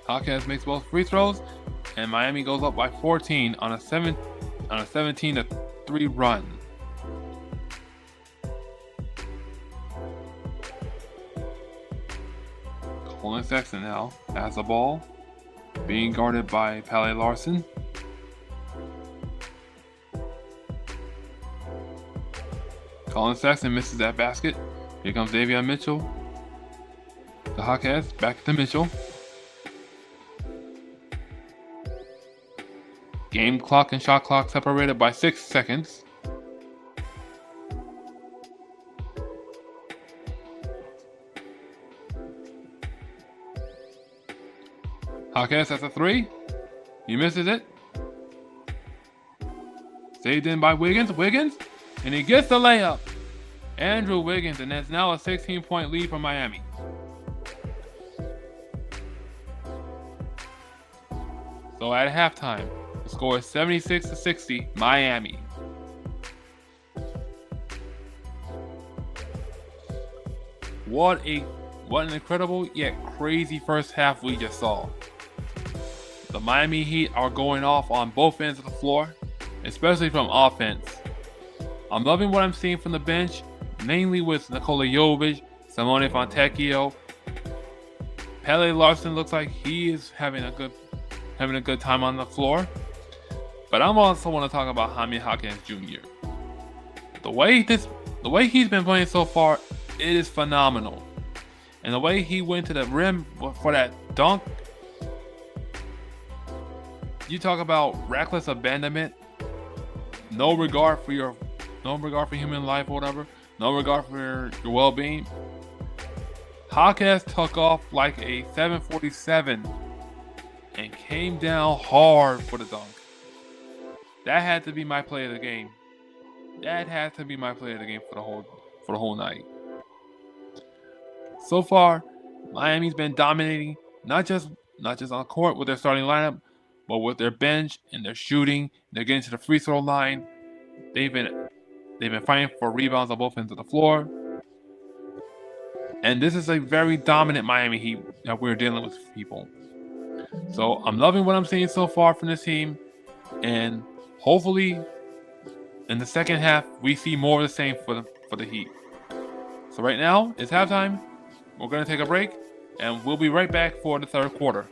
Jaquez makes both free throws, and Miami goes up by 14 on a 17-3 run. Colin Sexton now has the ball, being guarded by Pele Larson. Colin Sexton misses that basket. Here comes Davion Mitchell. To Jaquez, back to Mitchell. Game clock and shot clock separated by 6 seconds. Jaquez has a three. He misses it. Saved in by Wiggins. And he gets the layup. Andrew Wiggins, and that's now a 16-point lead for Miami. So at halftime, the score is 76-60, Miami. What an incredible yet crazy first half we just saw. The Miami Heat are going off on both ends of the floor, especially from offense. I'm loving what I'm seeing from the bench, mainly with Nikola Jovic, Simone Fontecchio. Pele Larson looks like he is having a good time on the floor. But I also want to talk about Jaime Jaquez Jr. The way he's been playing so far, it is phenomenal. And the way he went to the rim for that dunk, you talk about reckless abandonment, no regard for human life or whatever, no regard for your well-being. Jaquez took off like a 747 and came down hard for the dunk. That had to be my play of the game. That has to be my play of the game for the whole night. So far, Miami's been dominating, not just on court with their starting lineup, but with their bench and their shooting. They're getting to the free throw line. They've been fighting for rebounds on both ends of the floor. And this is a very dominant Miami Heat that we're dealing with, people. So I'm loving what I'm seeing so far from this team, and hopefully in the second half we see more of the same for the Heat. So right now it's halftime. We're gonna take a break, and we'll be right back for the third quarter.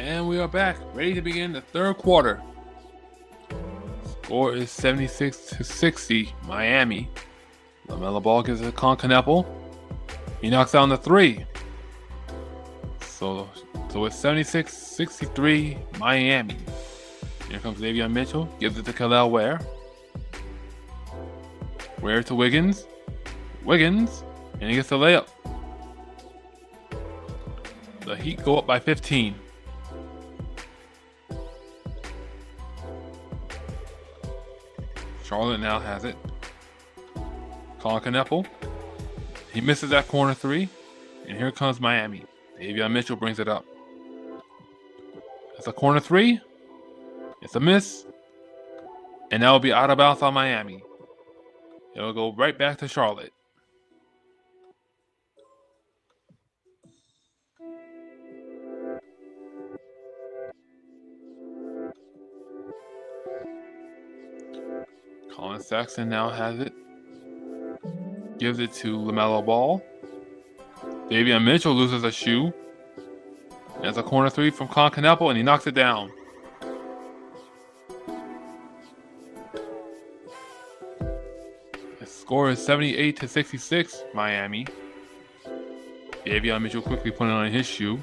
And we are back, ready to begin the third quarter. Score is 76-60, Miami. LaMelo Ball gives it to Concaneppel. He knocks down the three. So it's 76-63, Miami. Here comes Davion Mitchell, gives it to Kel'el Ware. Ware to Wiggins. Wiggins, and he gets the layup. The Heat go up by 15. Charlotte now has it. Concaneppel. He misses that corner three. And here comes Miami. Davion Mitchell brings it up. It's a corner three. It's a miss. And that will be out of bounds on Miami. It'll go right back to Charlotte. Colin Sexton now has it. Gives it to LaMelo Ball. Davion Mitchell loses a shoe. There's a corner three from Concaneppel, and he knocks it down. The score is 78-66, Miami. Davion Mitchell quickly putting on his shoe.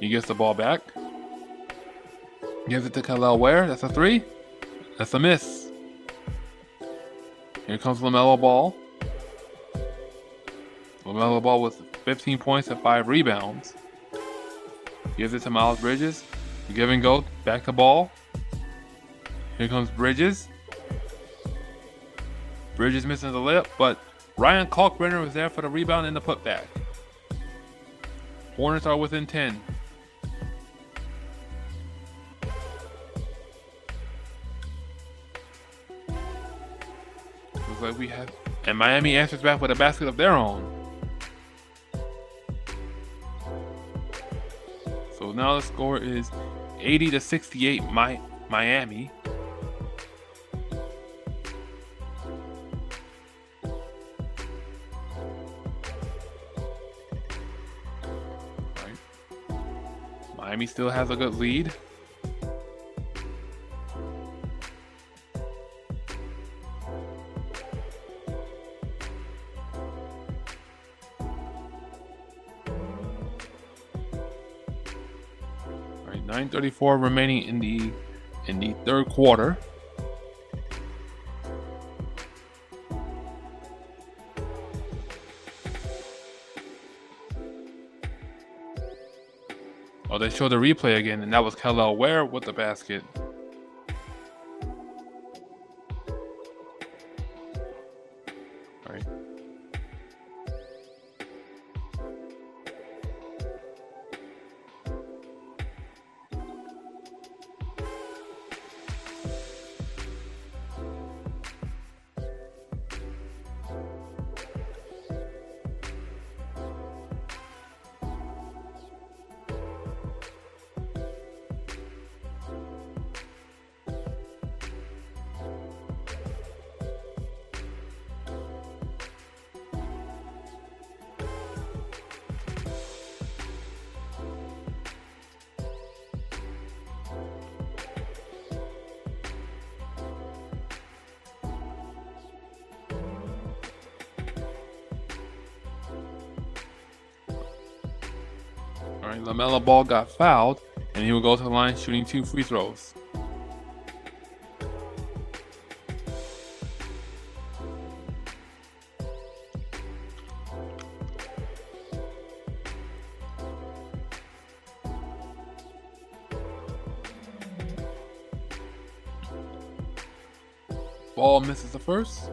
He gets the ball back. Gives it to Kel'el Ware. That's a three. That's a miss. Here comes LaMelo Ball. LaMelo Ball with 15 points and 5 rebounds. Gives it to Miles Bridges. Give and go. Back to Ball. Here comes Bridges. Bridges missing the layup, but Ryan Kalkbrenner was there for the rebound and the putback. Hornets are within 10. Looks like we have, and Miami answers back with a basket of their own. So now the score is 80-68 Miami. Miami still has a good lead. All right, 9:34 remaining in the third quarter. Oh, they showed the replay again, and that was Kel'el Ware with the basket. All right. All right, LaMelo Ball got fouled, and he will go to the line shooting 2 free throws. Ball misses the first.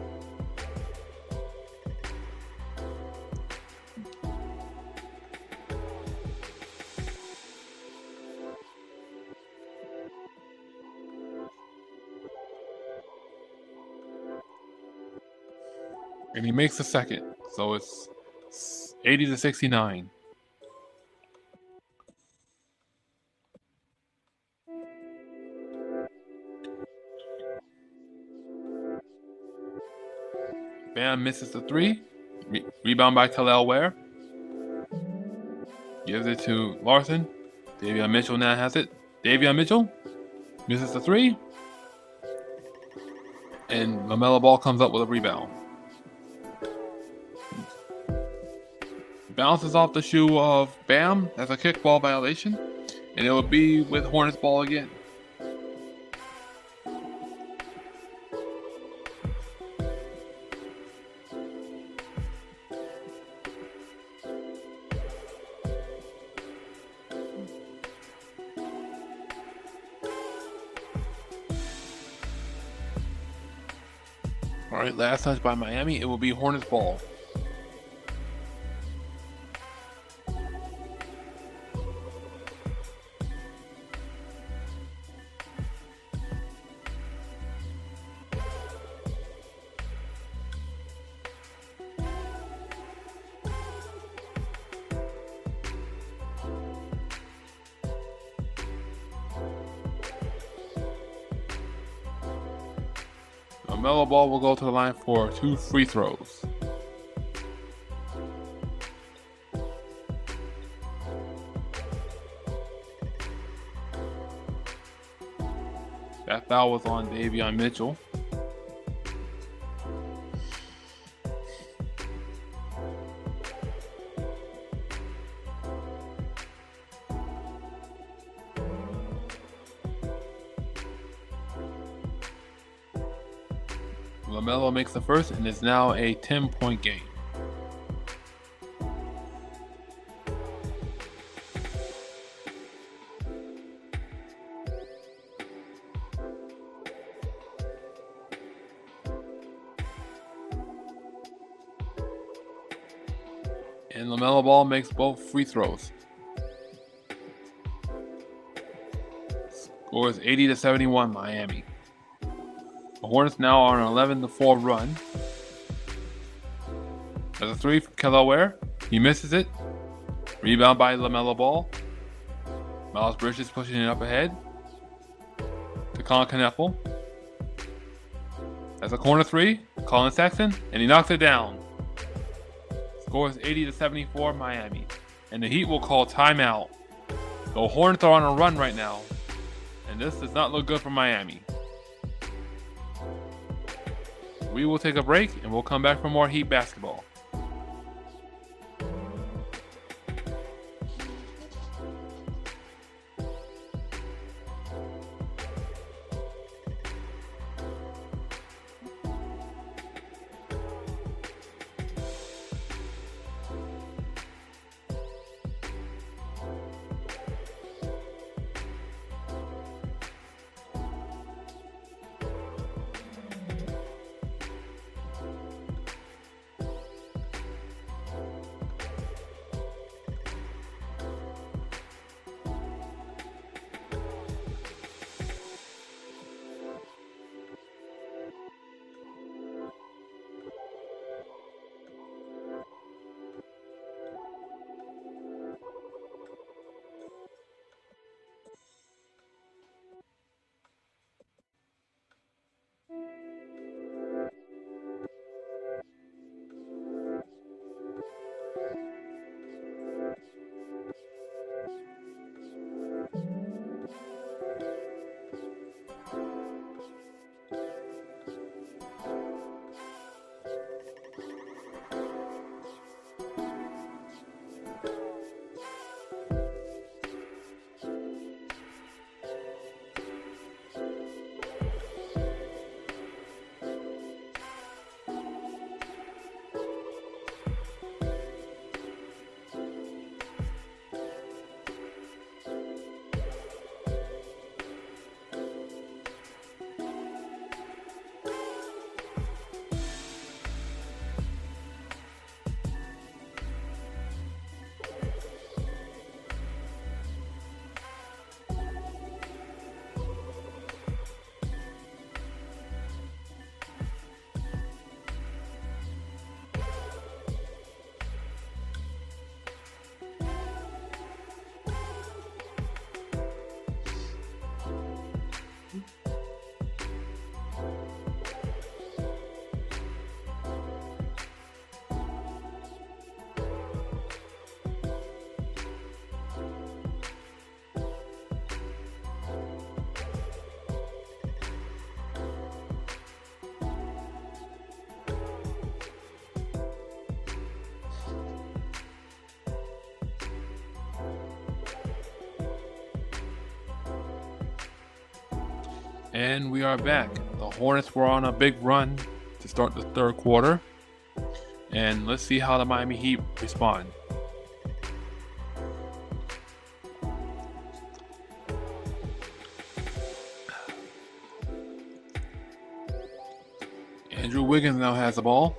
And he makes the second. So it's 80-69. Bam misses the three. Rebound by Kel'el Ware. Gives it to Larson. Davion Mitchell now has it. Davion Mitchell misses the 3. And LaMelo Ball comes up with a rebound. Bounces off the shoe of Bam. That's a kickball violation. And it will be with Hornets ball again. Alright, last touch by Miami. It will be Hornets ball. LaMelo Ball will go to the line for 2 free throws. That foul was on Davion Mitchell. LaMelo makes the first and is now a 10-point game. And LaMelo Ball makes both free throws. Score is 80-71 Miami. The Hornets now are on an 11-4 run. There's a 3 from Kelly Ware. He misses it. Rebound by LaMelo Ball. Miles Bridges pushing it up ahead to Colin Kneppel. That's a corner 3. Colin Sexton, and he knocks it down. Score is 80-74 Miami. And the Heat will call timeout. The Hornets are on a run right now. And this does not look good for Miami. We will take a break and we'll come back for more Heat basketball. And we are back. The Hornets were on a big run to start the third quarter. And let's see how the Miami Heat respond. Andrew Wiggins now has the ball.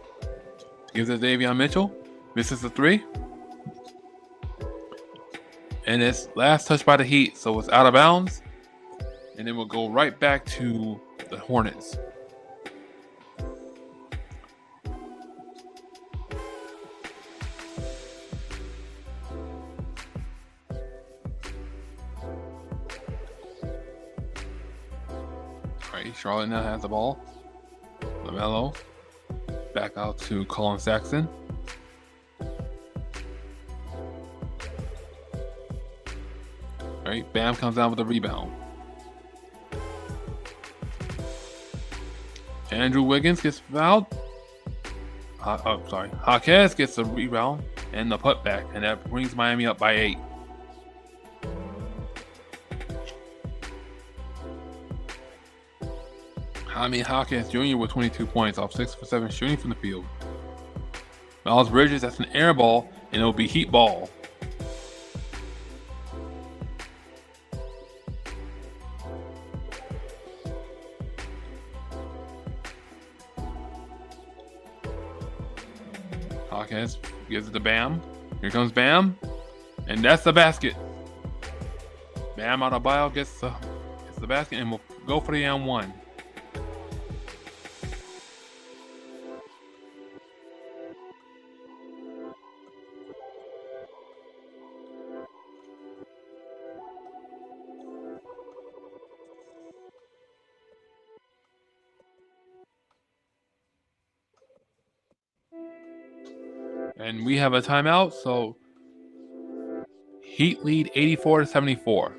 Gives it to Davion Mitchell. Misses the three. And it's last touched by the Heat, so it's out of bounds. And it will go right back to the Hornets. Alright, Charlotte now has the ball. LaMelo. Back out to Colin Sexton. Alright, Bam comes down with the rebound. Andrew Wiggins gets fouled. Jaquez gets the rebound and the putback, and that brings Miami up by 8. Jaime Jaquez Jr. with 22 points off 6 for 7 shooting from the field. Miles Bridges, that's an air ball, and it'll be Heat ball. Jaquez gives it to Bam. Here comes Bam, and that's the basket. Bam Adebayo gets the basket, and we'll go for the and one. And we have a timeout, so Heat lead 84-74.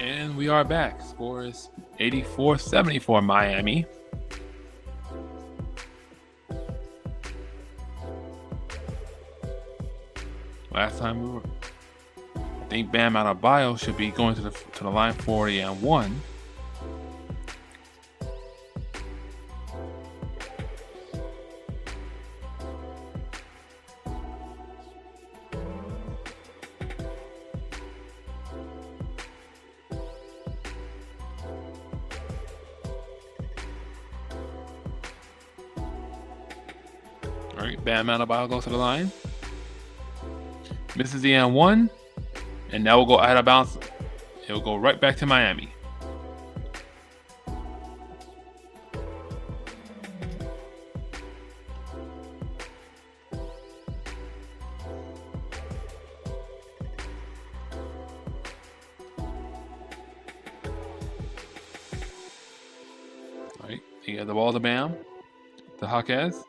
And we are back. Score is 84-74 Miami. Last time we were, I think Bam Adebayo should be going to the line for the and one. All right, Bam Adebayo goes to the line. Misses the and one. And now we'll go out of bounds. It'll go right back to Miami. Alright, he got the ball to Bam. To Jaquez.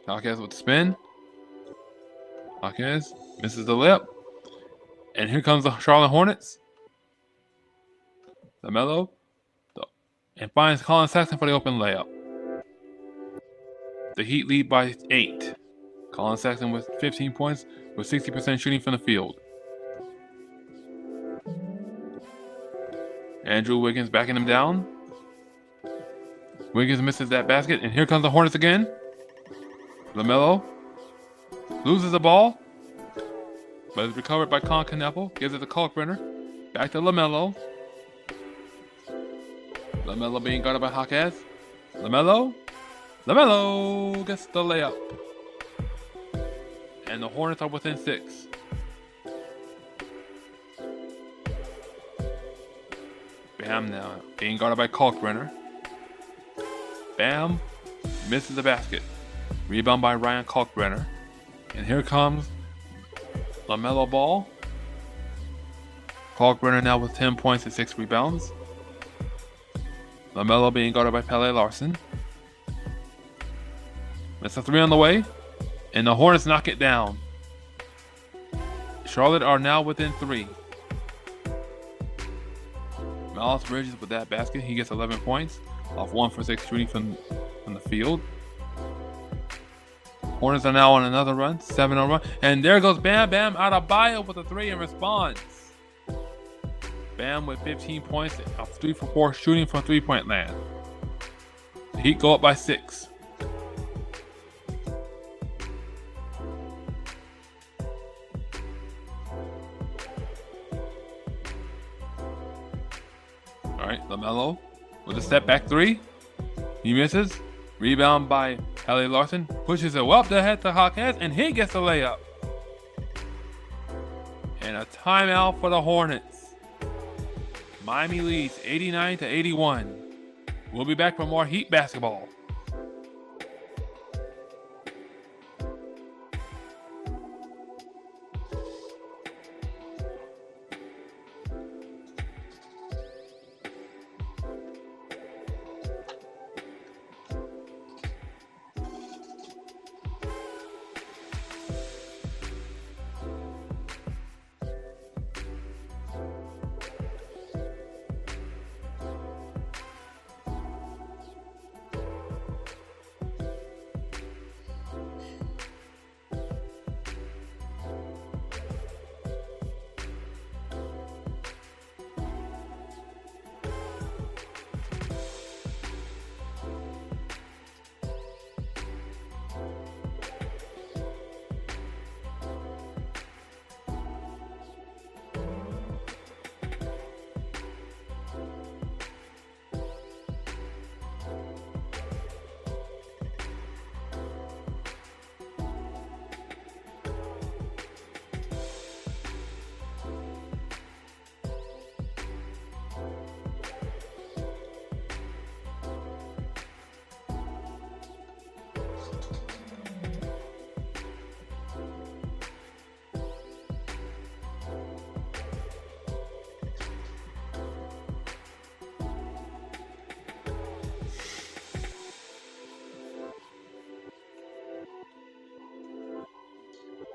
Jaquez with the spin. Jaquez misses the lip. And here comes the Charlotte Hornets. LaMelo. And finds Colin Sexton for the open layup. The Heat lead by 8. Colin Sexton with 15 points with 60% shooting from the field. Andrew Wiggins backing him down. Wiggins misses that basket, and here comes the Hornets again. LaMelo loses the ball, but is recovered by Colin Kneppel. Gives it to Kalkbrenner. Back to LaMelo. LaMelo being guarded by Jaquez. LaMelo gets the layup. And the Hornets are within 6. Bam now being guarded by Kalkbrenner. Bam misses the basket. Rebound by Ryan Kalkbrenner. And here comes LaMelo Ball. Kalkbrenner now with 10 points and 6 rebounds. LaMelo being guarded by Pele Larson. That's a 3 on the way. And the Hornets knock it down. Charlotte are now within 3. Miles Bridges with that basket. He gets 11 points off 1 for 6 shooting from the field. Hornets are now on another run, 7-0 run. And there goes Bam Adebayo with a 3 in response. Bam with 15 points off 3 for 4 shooting from three-point land. The Heat go up by 6. All right, LaMelo with a step back 3. He misses. Rebound by Pele Larson. Pushes it up the head to Jaquez, and he gets the layup. And a timeout for the Hornets. Miami leads 89-81. We'll be back for more Heat basketball.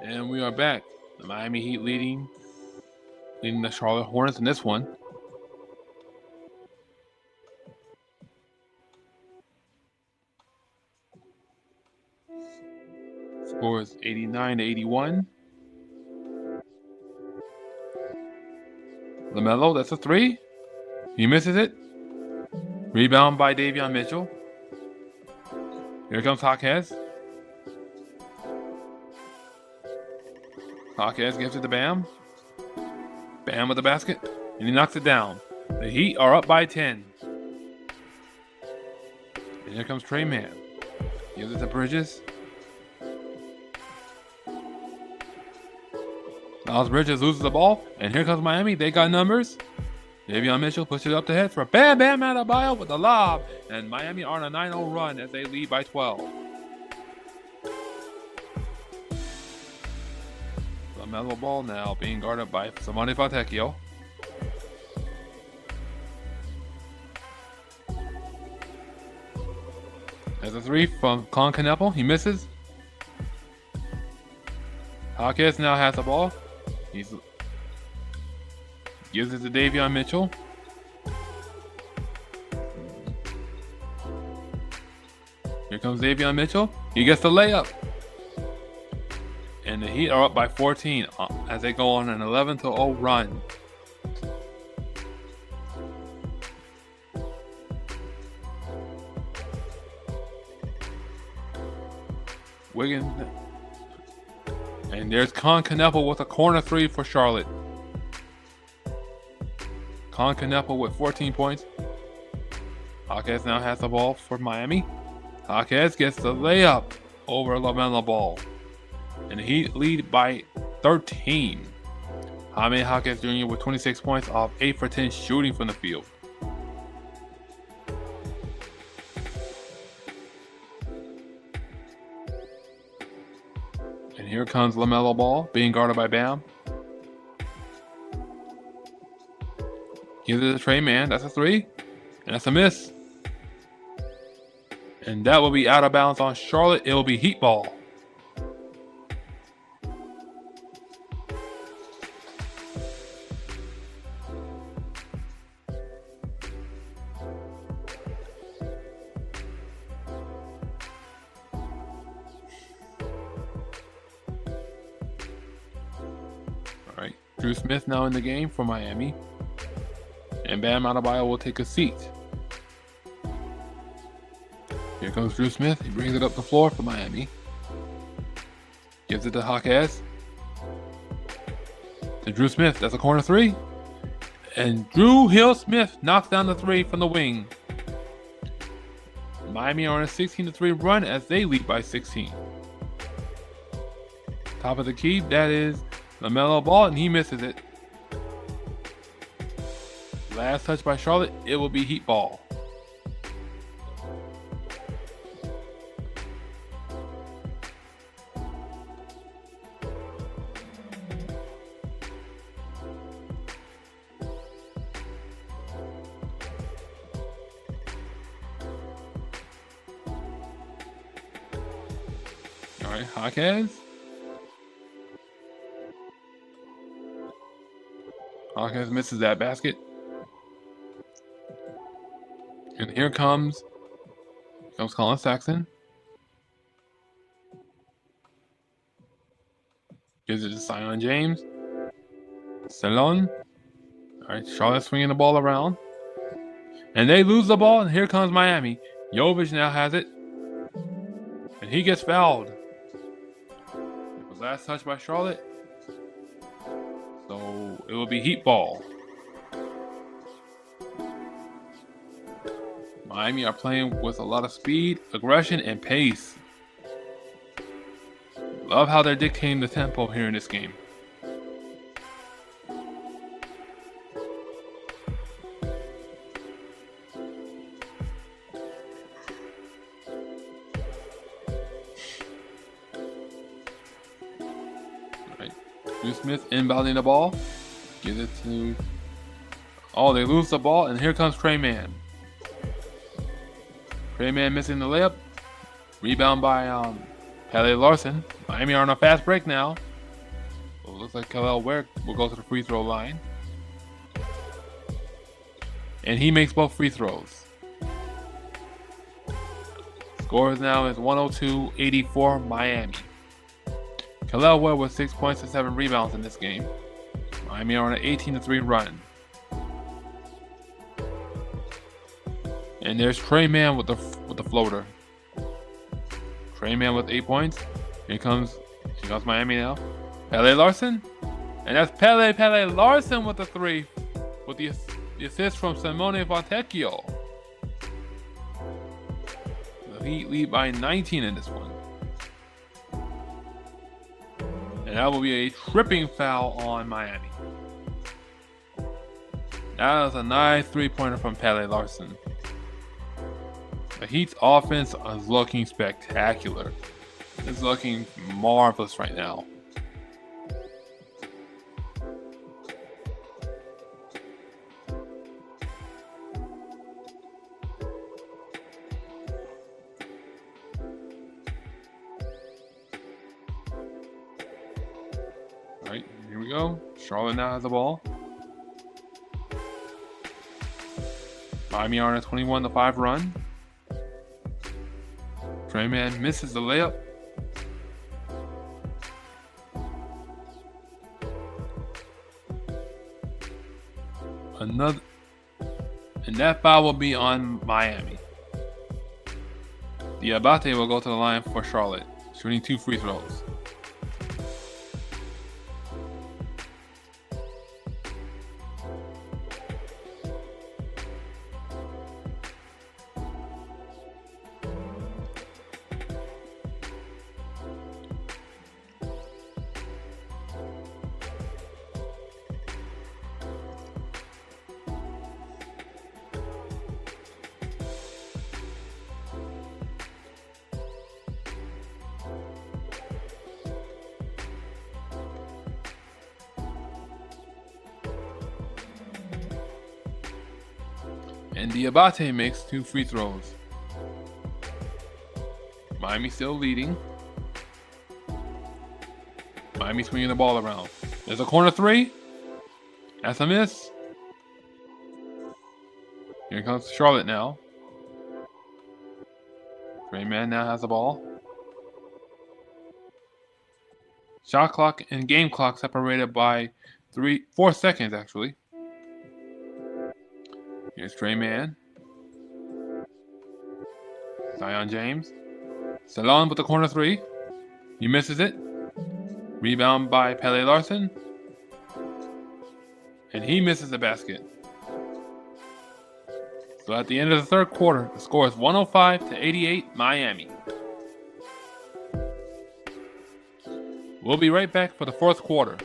And we are back. The Miami Heat leading the Charlotte Hornets in this one. Score is 89-81. LaMelo, that's a 3. He misses it. Rebound by Davion Mitchell. Here comes Jaquez. Jaquez gives it to Bam. Bam with the basket. And he knocks it down. The Heat are up by 10. And here comes Trey Mann. Gives it to Bridges. Miles Bridges loses the ball, and here comes Miami. They got numbers. Davion Mitchell pushes it up the head for Bam Bam Adebayo with the lob, and Miami are on a 9-0 run as they lead by 12. LaMelo Ball now being guarded by Simone Fontecchio. There's a three from Con Canepo. He misses. Hawkins now has the ball. He gives it to Davion Mitchell. Here comes Davion Mitchell. He gets the layup. And the Heat are up by 14 as they go on an 11-0 run. Wiggins. And there's Con Canepo with a corner three for Charlotte. Con Canepo with 14 points. Hawkins now has the ball for Miami. Hawkins gets the layup over LaMelo Ball. And the Heat lead by 13. Jaime Hawkins Jr. with 26 points off 8 for 10 shooting from the field. And here comes LaMelo Ball being guarded by Bam. Gives it to Trey Mann. That's a three. And that's a miss. And that will be out of bounds on Charlotte. It will be Heat ball. Alright, Drew Smith now in the game for Miami. And Bam Adebayo will take a seat. Here comes Drew Smith. He brings it up the floor for Miami. Gives it to Hawkins. To Drew Smith. That's a corner three. And Drew Hill-Smith knocks down the three from the wing. Miami are on a 16-3 run as they lead by 16. Top of the key, that is LaMelo Ball, and he misses it. Last touch by Charlotte, it will be Heat ball. All right, Hawkins. Hawkins misses that basket. And here comes Colin Sexton. Gives it to Zion James. Salon. All right, Charlotte swinging the ball around. And they lose the ball, and here comes Miami. Jovic now has it. And he gets fouled. It was last touch by Charlotte. So it will be Heat ball. Miami are playing with a lot of speed, aggression, and pace. Love how they're dictating the tempo here in this game. Alright, Drew Smith inbounding the ball. Gives it to... Oh, they lose the ball, and here comes Trey Mann. Trey Mann missing the layup. Rebound by Pele Larson. Miami are on a fast break now. So it looks like Kel'el Ware will go to the free throw line. And he makes both free throws. Score now is 102-84 Miami. Kel'el Ware with 6 points and 7 rebounds in this game. Miami are on an 18-3 run. And there's Trey Mann with the floater. Trey Mann with 8 points. Here comes Miami now. Pele Larson. And that's Pele Larson with the three. With the assist from Simone Fontecchio. The Heat lead by 19 in this one. And that will be a tripping foul on Miami. That was a nice three-pointer from Pele Larson. The Heat's offense is looking spectacular. It's looking marvelous right now. All right, here we go. Charlotte now has the ball. Miami on a 21-5 run. Draymond misses the layup. Another, and that foul will be on Miami. Diabate will go to the line for Charlotte, shooting 2 free throws. And Diabate makes 2 free throws. Miami still leading. Miami swinging the ball around. There's a corner 3. That's a miss. Here comes Charlotte now. Draymond now has the ball. Shot clock and game clock separated by 4 seconds actually. Here's Draymond. Zion James. Salon with the corner 3. He misses it. Rebound by Pele Larson. And he misses the basket. So at the end of the third quarter, the score is 105-88 Miami. We'll be right back for the fourth quarter.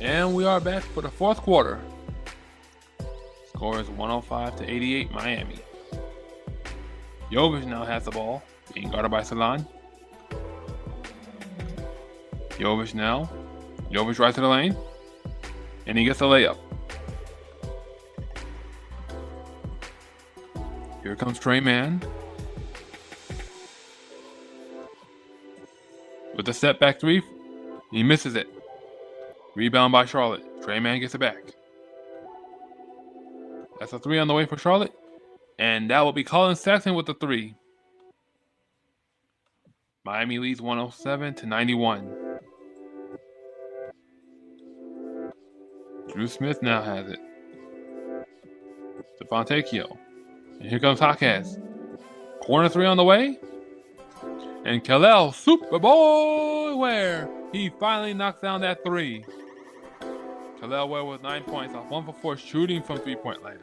And we are back for the fourth quarter. Score is 105-88 Miami. Jovic now has the ball, being guarded by Salon. Jovic now. Jovic right to the lane. And he gets a layup. Here comes Trey Mann. With the step back three, he misses it. Rebound by Charlotte. Trey Mann gets it back. That's a three on the way for Charlotte. And that will be Colin Sexton with the three. Miami leads 107-91. Drew Smith now has it. Stephon Takeo. And here comes Jaquez. Corner three on the way. And Kalel Superboy Ware. He finally knocks down that three. Kalel Ware with 9 points off 1 for 4 shooting from 3-point line.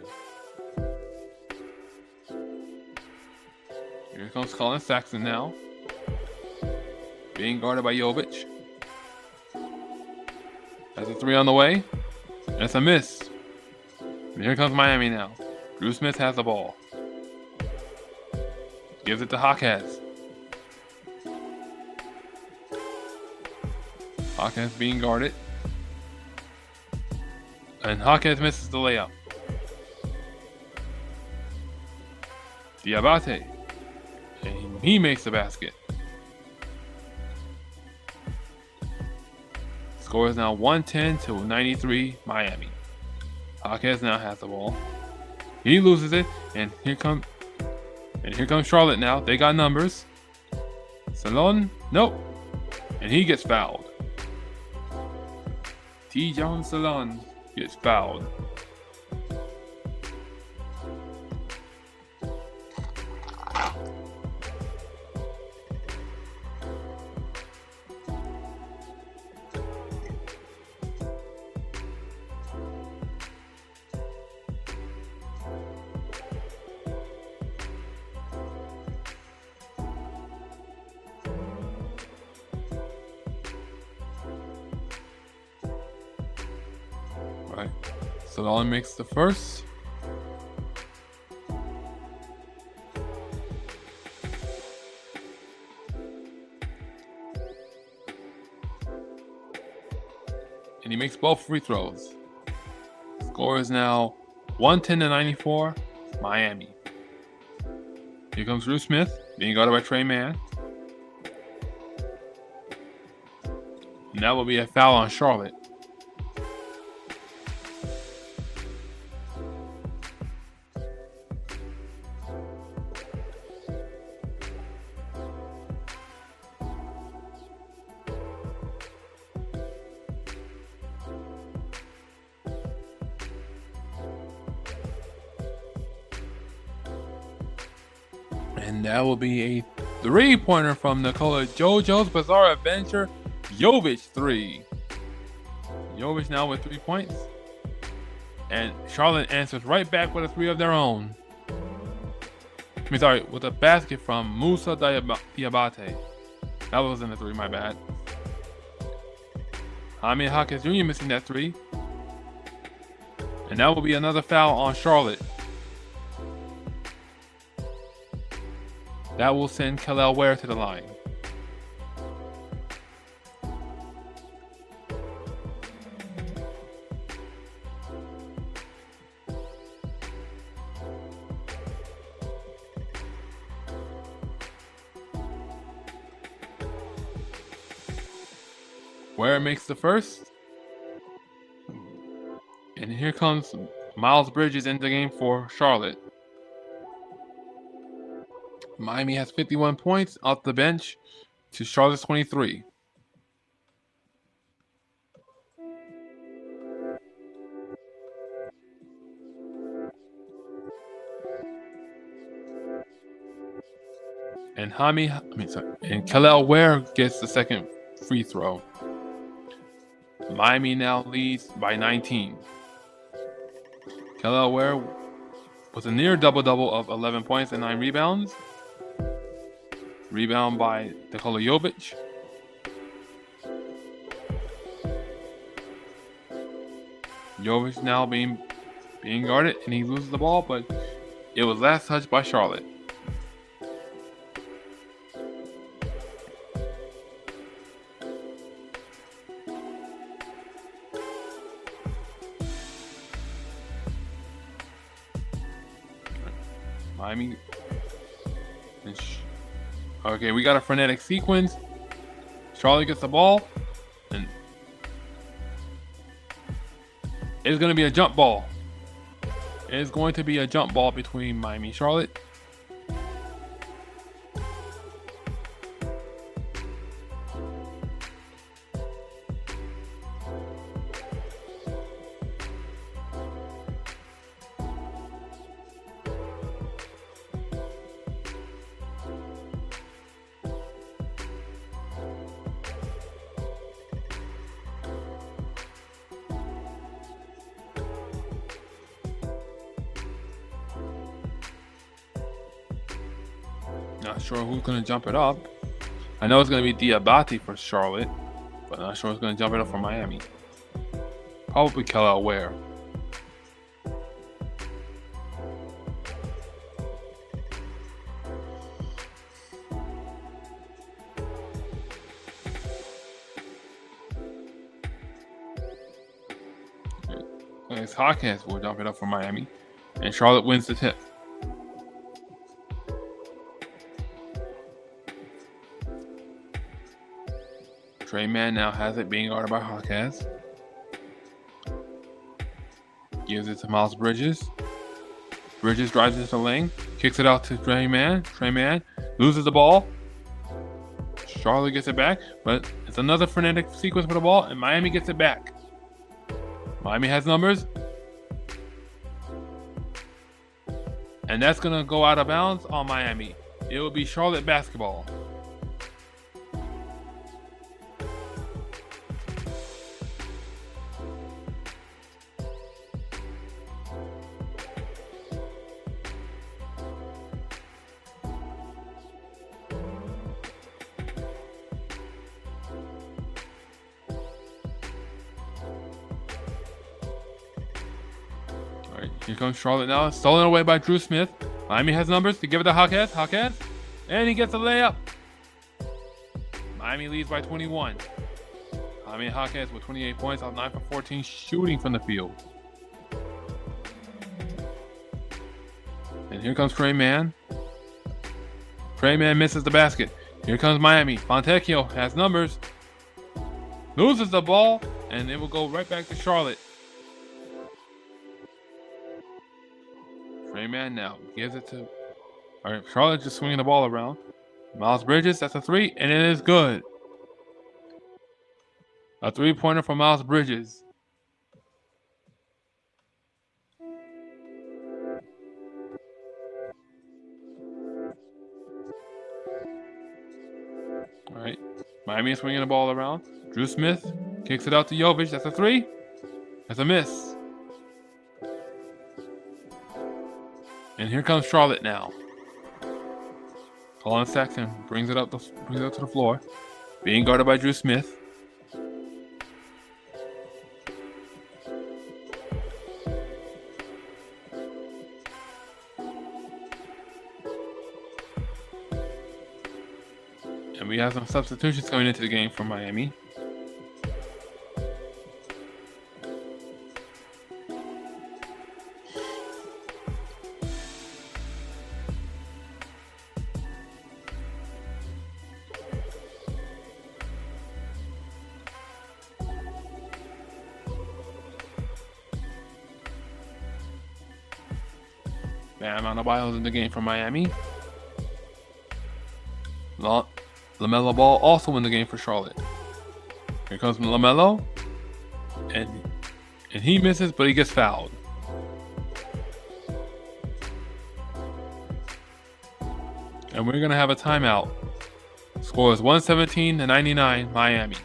Here comes Colin Sexton now. Being guarded by Jovic. That's a three on the way. That's a miss. And here comes Miami now. Drew Smith has the ball. Gives it to Jaquez. Jaquez being guarded. And Jaquez misses the layup. Diabate. And he makes the basket. Score is now 110-93 Miami. Jaquez now has the ball. He loses it, and here comes Charlotte now. They got numbers. Salon, nope. And he gets fouled. T-John Salon gets fouled. Right. Salon makes the first. And he makes both free throws. Score is now 110-94 Miami. Here comes Drew Smith, being guarded by Trey Mann. And that will be a foul on Charlotte. And that will be a three-pointer from Nikola JoJo's Bizarre Adventure. Jovic three. Jovic now with 3 points. And Charlotte answers right back with a three of their own. With a basket from Musa Diabate. That wasn't a three, my bad. Jaime Jaquez Jr. missing that three. And that will be another foul on Charlotte. That will send Kalel Ware to the line. Ware makes the first. And here comes Miles Bridges into the game for Charlotte. Miami has 51 points off the bench to Charlotte's 23. And Kalel Ware gets the second free throw. Miami now leads by 19. Kalel Ware with a near double-double of 11 points and 9 rebounds. Rebound by Nikola Jovic. Jovic now being guarded, and he loses the ball, but it was last touched by Charlotte. Miami. Okay, we got a frenetic sequence. Charlotte gets the ball, and it's going to be a jump ball. It is going to be a jump ball between Miami and Charlotte. Not sure who's going to jump it up. I know it's going to be Diabate for Charlotte, but not sure who's going to jump it up for Miami. Probably Kelly Ware. Hawkins will jump it up for Miami, and Charlotte wins the tip. Trey Mann now has it, being guarded by Hawkins. Gives it to Miles Bridges. Bridges drives into the lane, kicks it out to Trey Mann. Trey Mann loses the ball. Charlotte gets it back, but it's another frenetic sequence for the ball, and Miami gets it back. Miami has numbers. And that's going to go out of bounds on Miami. It will be Charlotte basketball. Here comes Charlotte now. Stolen away by Drew Smith. Miami has numbers to give it to Hawkins. Hawkins. And he gets a layup. Miami leads by 21. Miami Hawkins with 28 points off 9 for 14 shooting from the field. And here comes Trey Mann. Trey Mann misses the basket. Here comes Miami. Fontecchio has numbers. Loses the ball. And it will go right back to Charlotte. Trey Mann now gives it to. All right, Charlotte just swinging the ball around. Miles Bridges, that's a three, and it is good. A three-pointer for Miles Bridges. All right, Miami is swinging the ball around. Drew Smith kicks it out to Jovic. That's a three. That's a miss. And here comes Charlotte now. Colin Sexton brings it up to the floor, being guarded by Drew Smith. And we have some substitutions coming into the game for Miami. Bam Adebayo's in the game for Miami. LaMelo Ball also in the game for Charlotte. Here comes LaMelo. And he misses, but he gets fouled. And we're going to have a timeout. Score is 117-99 Miami.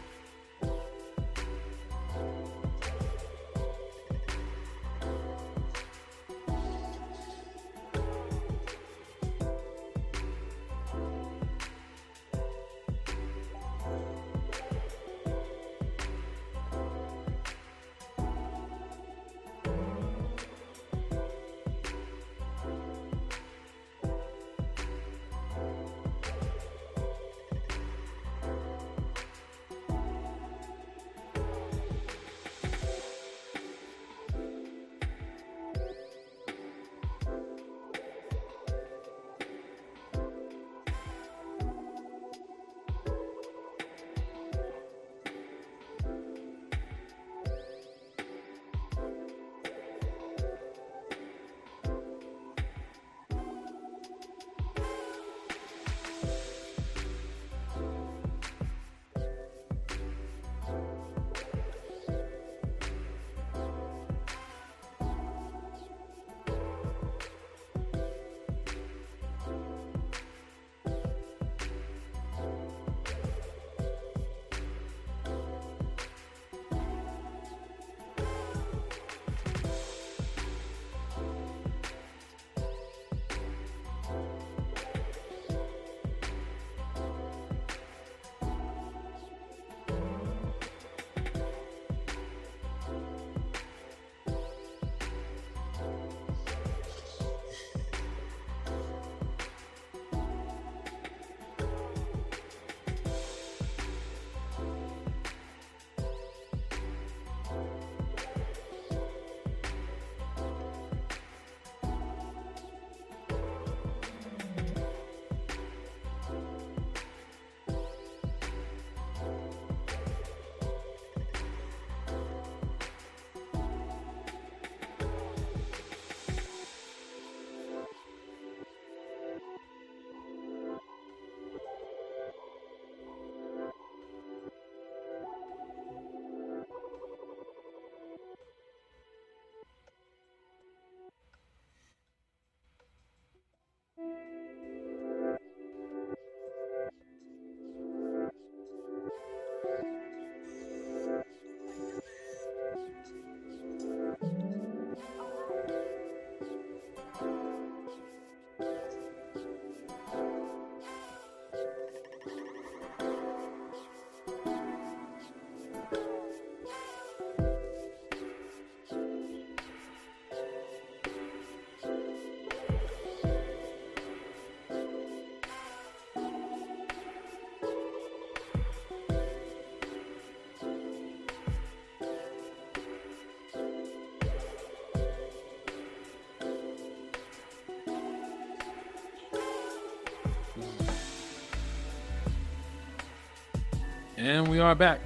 And we are back.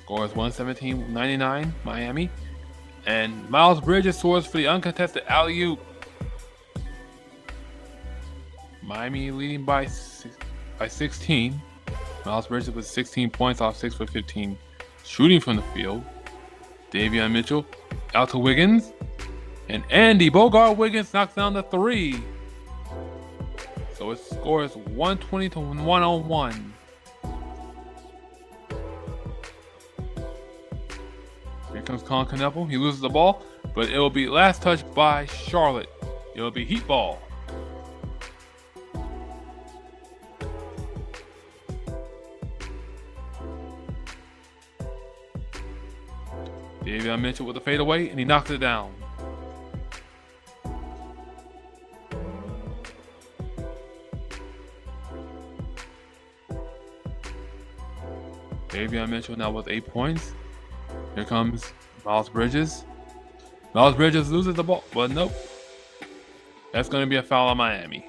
Score is 117-99, Miami. And Miles Bridges scores for the uncontested alley-oop. Miami leading by 16. Miles Bridges with 16 points off 6 for 15 shooting from the field. Davion Mitchell out to Wiggins. And Andy Bogart Wiggins knocks down the 3. So it scores 120-101. Here comes Colin Kneppel. He loses the ball, but it will be last touched by Charlotte. It will be Heat ball. Davion Mitchell with a fadeaway, and he knocks it down. Davion Mitchell now with 8 points. Here comes Miles Bridges. Miles Bridges loses the ball, but nope. That's going to be a foul on Miami.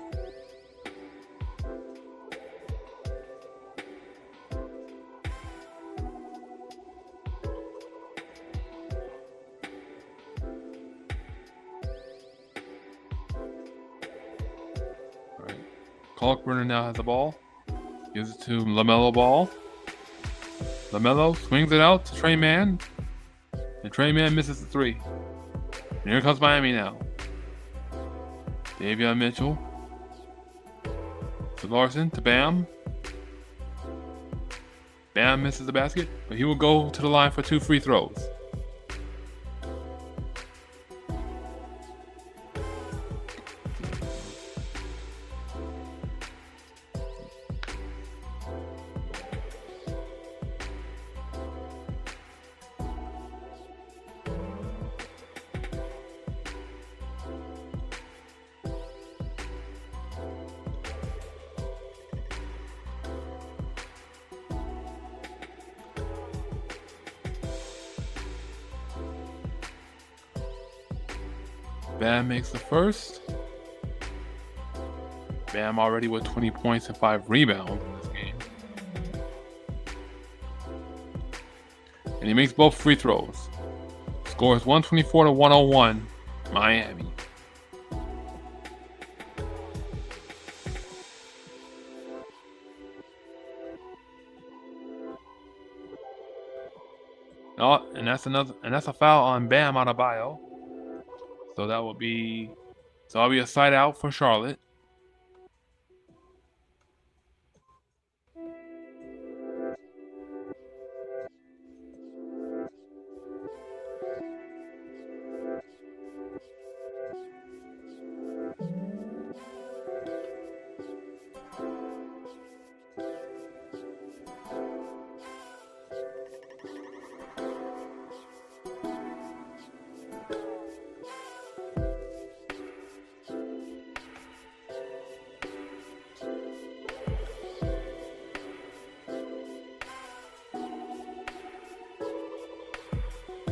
All right. Kalkbrenner now has the ball. Gives it to LaMelo Ball. LaMelo swings it out to Trey Mann. And Trey Mann misses the 3. And here comes Miami now. Davion Mitchell. To Larson, to Bam. Bam misses the basket, but he will go to the line for 2 free throws. Bam makes the first. Bam already with 20 points and 5 rebounds in this game. And he makes both free throws. Scores 124-101, Miami. Oh, and that's a foul on Bam Adebayo. So that'll be a side out for Charlotte.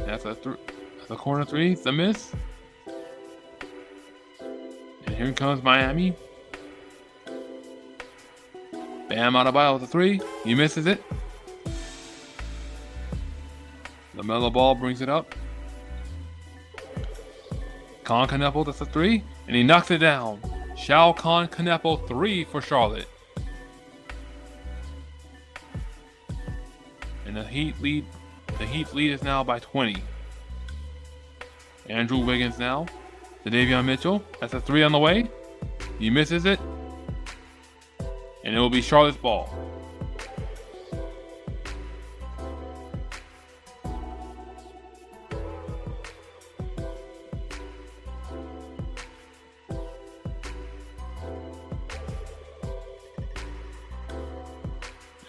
That's a corner 3. It's a miss. And here comes Miami. Bam Adebayo with a 3. He misses it. LaMelo Ball brings it up. Colin Kneppel, that's a 3. And he knocks it down. Colin Kneppel 3 for Charlotte. And the Heat lead is now by 20. Andrew Wiggins now to Davion Mitchell. That's a 3 on the way. He misses it. And it will be Charlotte's ball.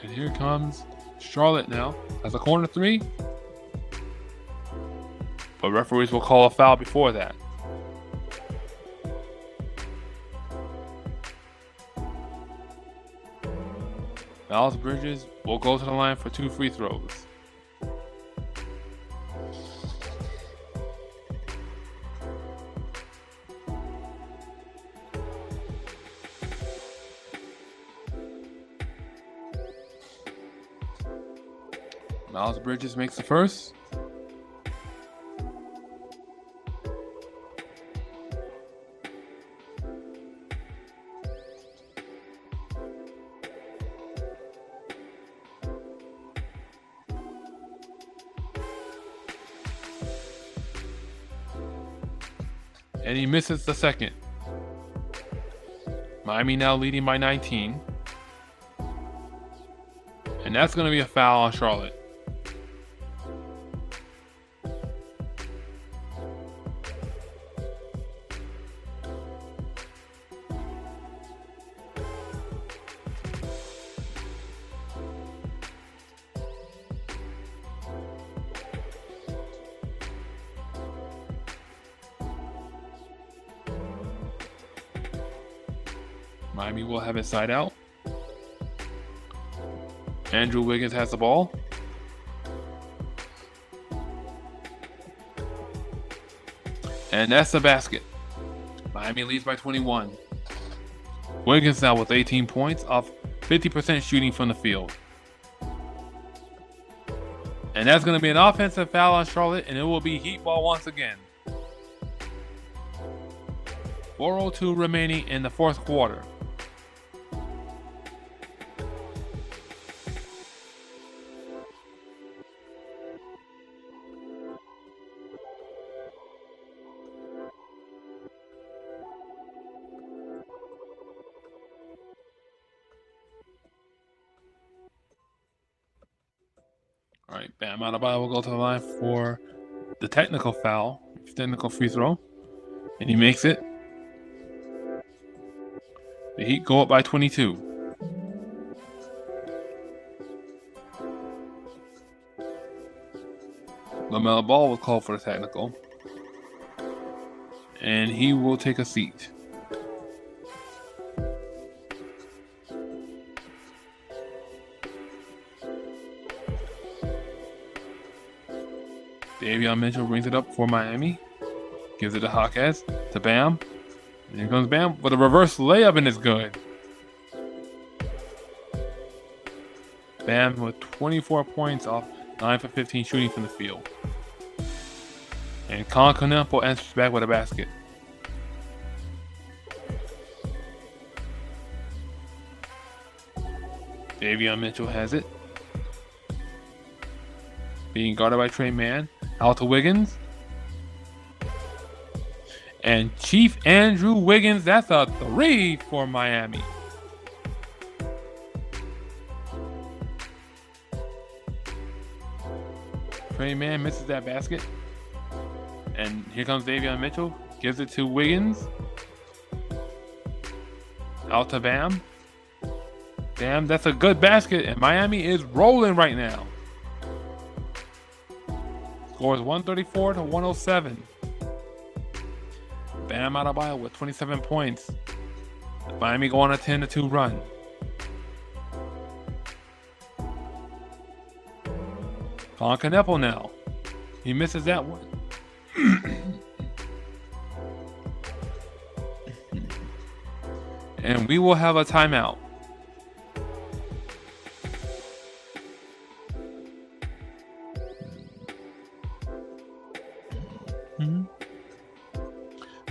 And here comes Charlotte now. That's a corner 3. But referees will call a foul before that. Miles Bridges will go to the line for 2 free throws. Miles Bridges makes the first. And he misses the second. Miami now leading by 19. And that's going to be a foul on Charlotte. Miami will have it side out. Andrew Wiggins has the ball. And that's the basket. Miami leads by 21. Wiggins now with 18 points off 50% shooting from the field. And that's going to be an offensive foul on Charlotte, and it will be Heat ball once again. 4:02 remaining in the fourth quarter. All right, Bam Adebayo will go to the line for the technical foul, technical free throw, and he makes it. The Heat go up by 22. LaMelo Ball was called for the technical, and he will take a seat. Davion Mitchell brings it up for Miami. Gives it to Hawkes, to Bam. And here comes Bam with a reverse layup, and it's good. Bam with 24 points off 9 for 15 shooting from the field. And Colin Knueppel answers back with a basket. Davion Mitchell has it. Being guarded by Trey Mann. Out to Wiggins. And Chief Andrew Wiggins, that's a 3 for Miami. Trey Mann misses that basket. And here comes Davion Mitchell. Gives it to Wiggins. Out to Bam. Bam, that's a good basket. And Miami is rolling right now. Scores 134 to 107. Bam Adebayo with 27 points. Miami go on a 10-2 run. Colin Knueppel now. He misses that one. And we will have a timeout.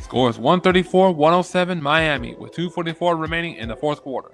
Scores 134-107 Miami with 2:44 remaining in the fourth quarter.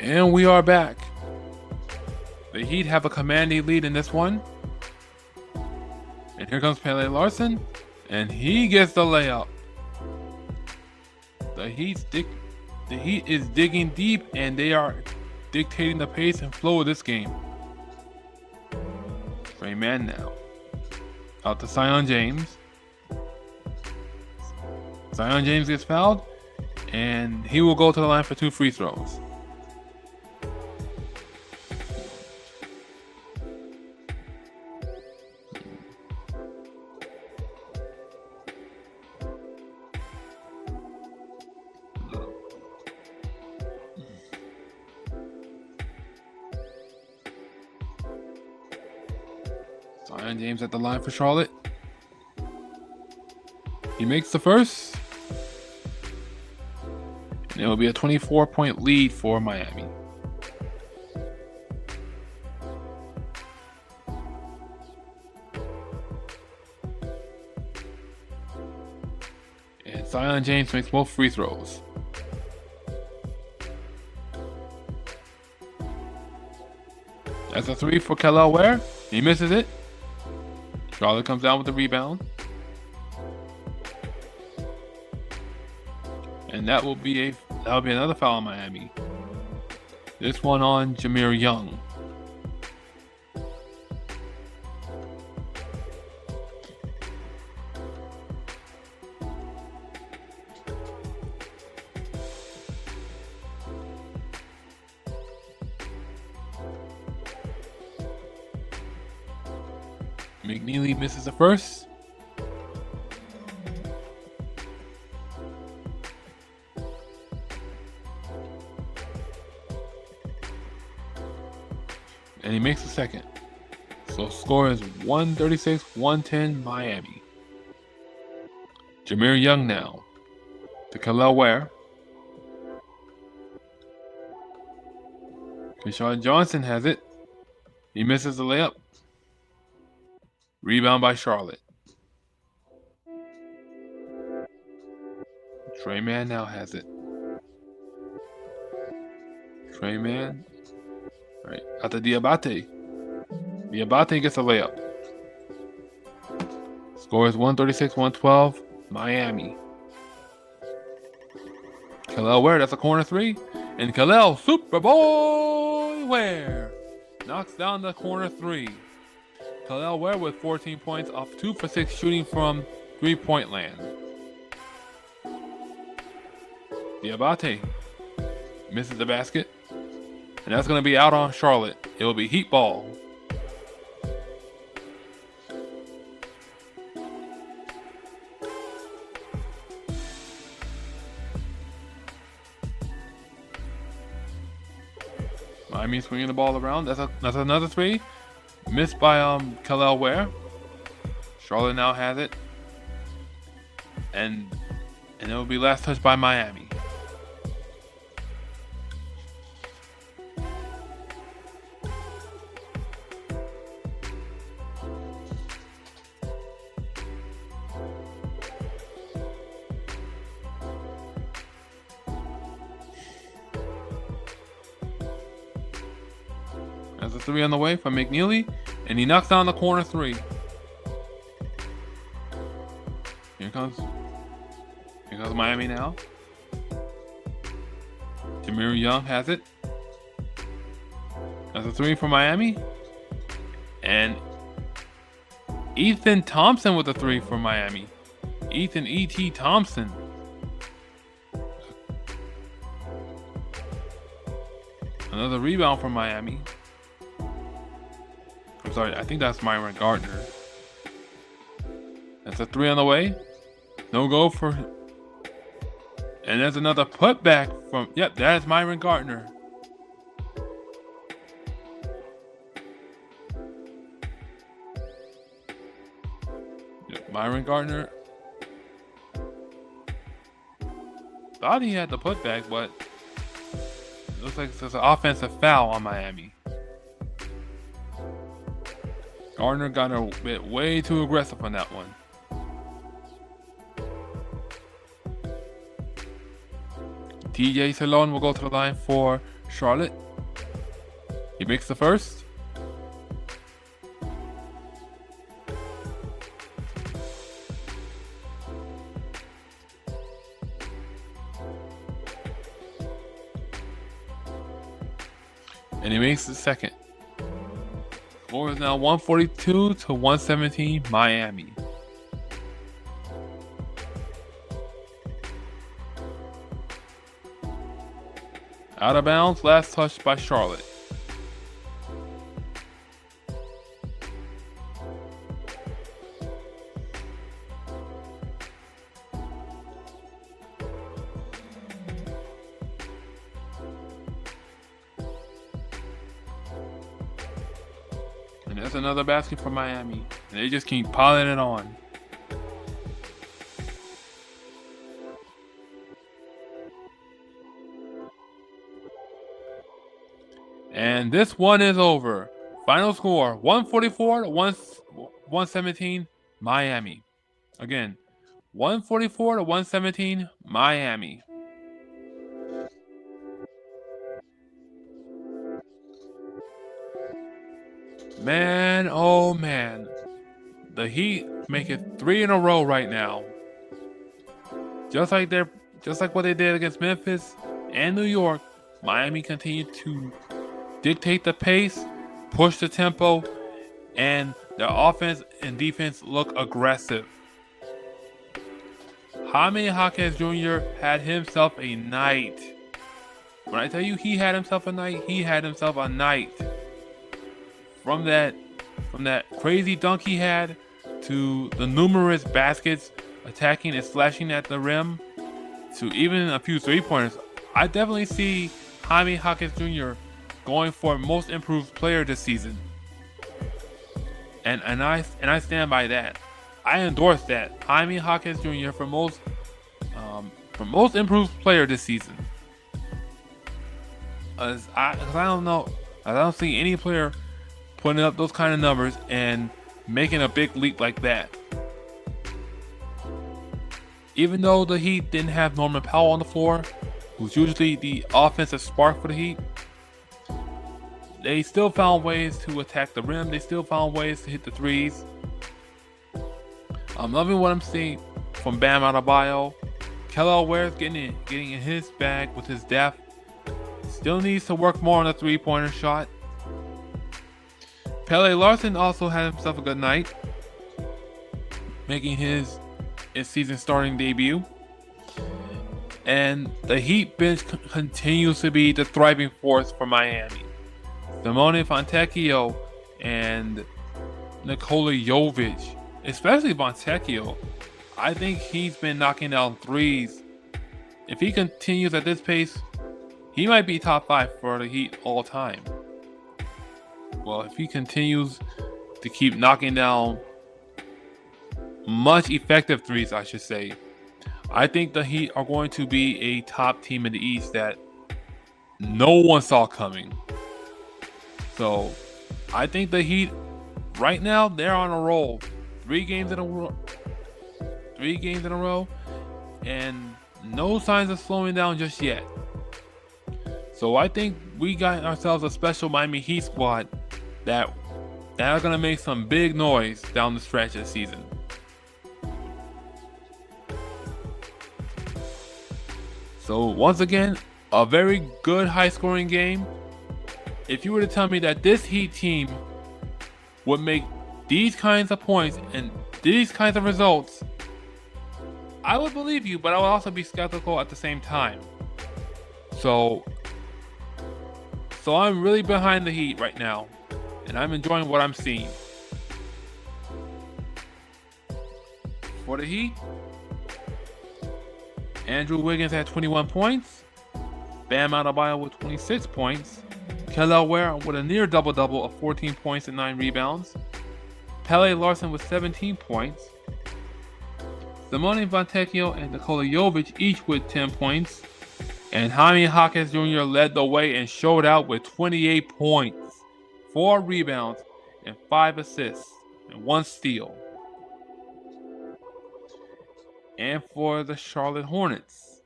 And we are back. The Heat have a commanding lead in this one. And here comes Pele Larson. And he gets the layup. The Heat is digging deep, and they are dictating the pace and flow of this game. Trey Mann now. Out to Zion James. Zion James gets fouled, and he will go to the line for 2 free throws. Zion James at the line for Charlotte. He makes the first. And it will be a 24-point lead for Miami. And Zion James makes both free throws. That's a 3 for Kel'el Ware. He misses it. Charlotte comes down with the rebound. And that will be another foul on Miami. This one on Jameer Young. McNeely misses the first. And he makes the second. So score is 136-110 Miami. Jameer Young now to Kel'el Ware. Keyshawn Johnson has it. He misses the layup. Rebound by Charlotte. Trey Mann now has it. Trey Mann. All right, out to Diabate. Diabate gets a layup. Score is 136-112 Miami. Kel'el Ware, that's a corner 3. And Kel'el Superboy Ware knocks down the corner 3. Kel'el Ware with 14 points off 2 for 6 shooting from 3-point land. Diabate misses the basket. And that's going to be out on Charlotte. It will be Heat ball. Miami swinging the ball around. That's another 3. Missed by Kel'el Ware. Charlotte now has it. And it will be last touched by Miami. There's a 3 on the way from McNeely, and he knocks down the corner 3. Here comes Miami now. Jameer Young has it. That's a 3 for Miami. And Ethan Thompson with a 3 for Miami. Ethan E.T. Thompson. Another rebound for Miami. I'm sorry, I think that's Myron Gardner. That's a 3 on the way. No go for... And there's another putback from... Yep, that is Myron Gardner. Yep, Myron Gardner. Thought he had the putback, but... It looks like there's an offensive foul on Miami. Gardner got a bit way too aggressive on that one. TJ Salon will go to the line for Charlotte. He makes the first. And he makes the second. Score is now 142 to 117 Miami. Out of bounds, last touch by Charlotte. And that's another basket for Miami. And they just keep piling it on. And this one is over. Final score 144 to 117 Miami. Again, 144 to 117 Miami. Man, oh man. The Heat make it 3 in a row right now. Just like what they did against Memphis and New York, Miami continued to dictate the pace, push the tempo, and their offense and defense look aggressive. Jaime Jaquez Jr. had himself a night. When I tell you he had himself a night, he had himself a night. From that crazy dunk he had to the numerous baskets attacking and slashing at the rim to even a few three-pointers, I definitely see Jaime Jaquez Jr. going for most improved player this season. And I stand by that. I endorse that. Jaime Jaquez Jr. for most improved player this season. I don't see any player putting up those kind of numbers and making a big leap like that. Even though the Heat didn't have Norman Powell on the floor, who's usually the offensive spark for the Heat, they still found ways to attack the rim. They still found ways to hit the threes. I'm loving what I'm seeing from Bam Adebayo. Kelly Ware's getting in his bag with his depth. Still needs to work more on the three-pointer shot. Pele Larson also had himself a good night, making his season starting debut. And the Heat bench continues to be the thriving force for Miami. Simone Fontecchio and Nikola Jovic, especially Fontecchio, I think he's been knocking down threes. If he continues at this pace, he might be top 5 for the Heat all time. Well, if he continues to keep knocking down much effective threes, I should say, I think the Heat are going to be a top team in the East that no one saw coming. So, I think the Heat, right now, they're on a roll. 3 games in a row, and no signs of slowing down just yet. So I think we got ourselves a special Miami Heat squad that are going to make some big noise down the stretch this season. So once again, a very good high-scoring game. If you were to tell me that this Heat team would make these kinds of points and these kinds of results, I would believe you, but I would also be skeptical at the same time. So I'm really behind the Heat right now, and I'm enjoying what I'm seeing. For the Heat, Andrew Wiggins had 21 points, Bam Adebayo with 26 points, Kelly Ware with a near double-double of 14 points and 9 rebounds, Pele Larson with 17 points, Simone Fontecchio and Nikola Jovic each with 10 points, and Jaime Jaquez Jr. led the way and showed out with 28 points, 4 rebounds, and 5 assists, and 1 steal. And for the Charlotte Hornets,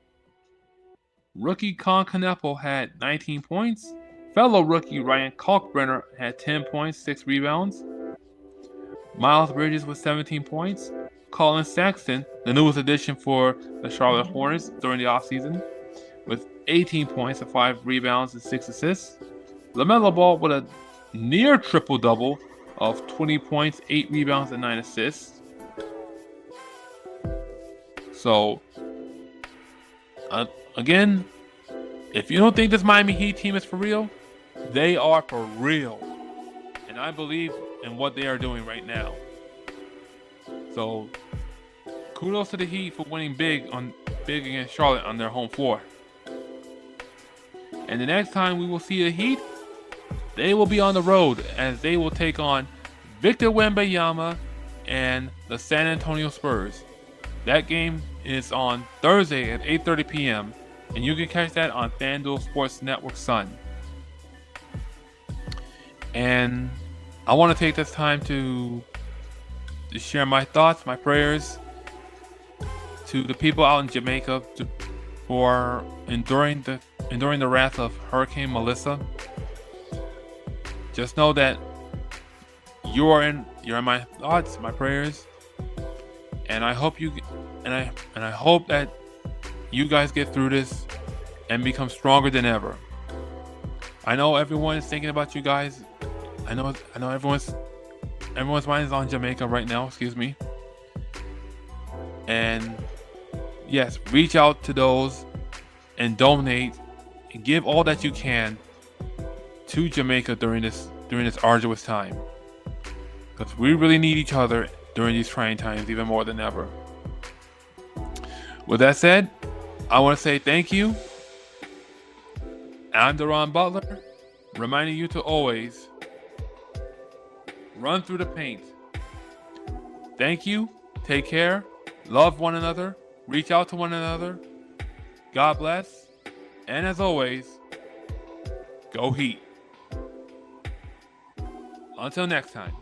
Rookie Con Kneppel had 19 points. Fellow rookie Ryan Kalkbrenner had 10 points, 6 rebounds. Miles Bridges with 17 points. Colin Sexton, the newest addition for the Charlotte Hornets during the offseason, with 18 points and 5 rebounds and 6 assists. LaMelo Ball with a near triple-double of 20 points, 8 rebounds, and 9 assists. So, again, if you don't think this Miami Heat team is for real, they are for real. And I believe in what they are doing right now. So, kudos to the Heat for winning big against Charlotte on their home floor. And the next time we will see the Heat, they will be on the road as they will take on Victor Wembanyama and the San Antonio Spurs. That game is on Thursday at 8:30 p.m. and you can catch that on FanDuel Sports Network Sun. And I want to take this time to share my thoughts, my prayers to the people out in Jamaica for enduring the wrath of Hurricane Melissa. Just know that you're in my thoughts, my prayers, and I hope I hope that you guys get through this and become stronger than ever. I know everyone is thinking about you guys. I know everyone's mind is on Jamaica right now, excuse me. And yes, reach out to those and donate and give all that you can to Jamaica during this arduous time. Because we really need each other during these trying times even more than ever. With that said, I want to say thank you. I'm Deron Butler, reminding you to always run through the paint. Thank you. Take care. Love one another. Reach out to one another. God bless. And as always, go Heat. Until next time.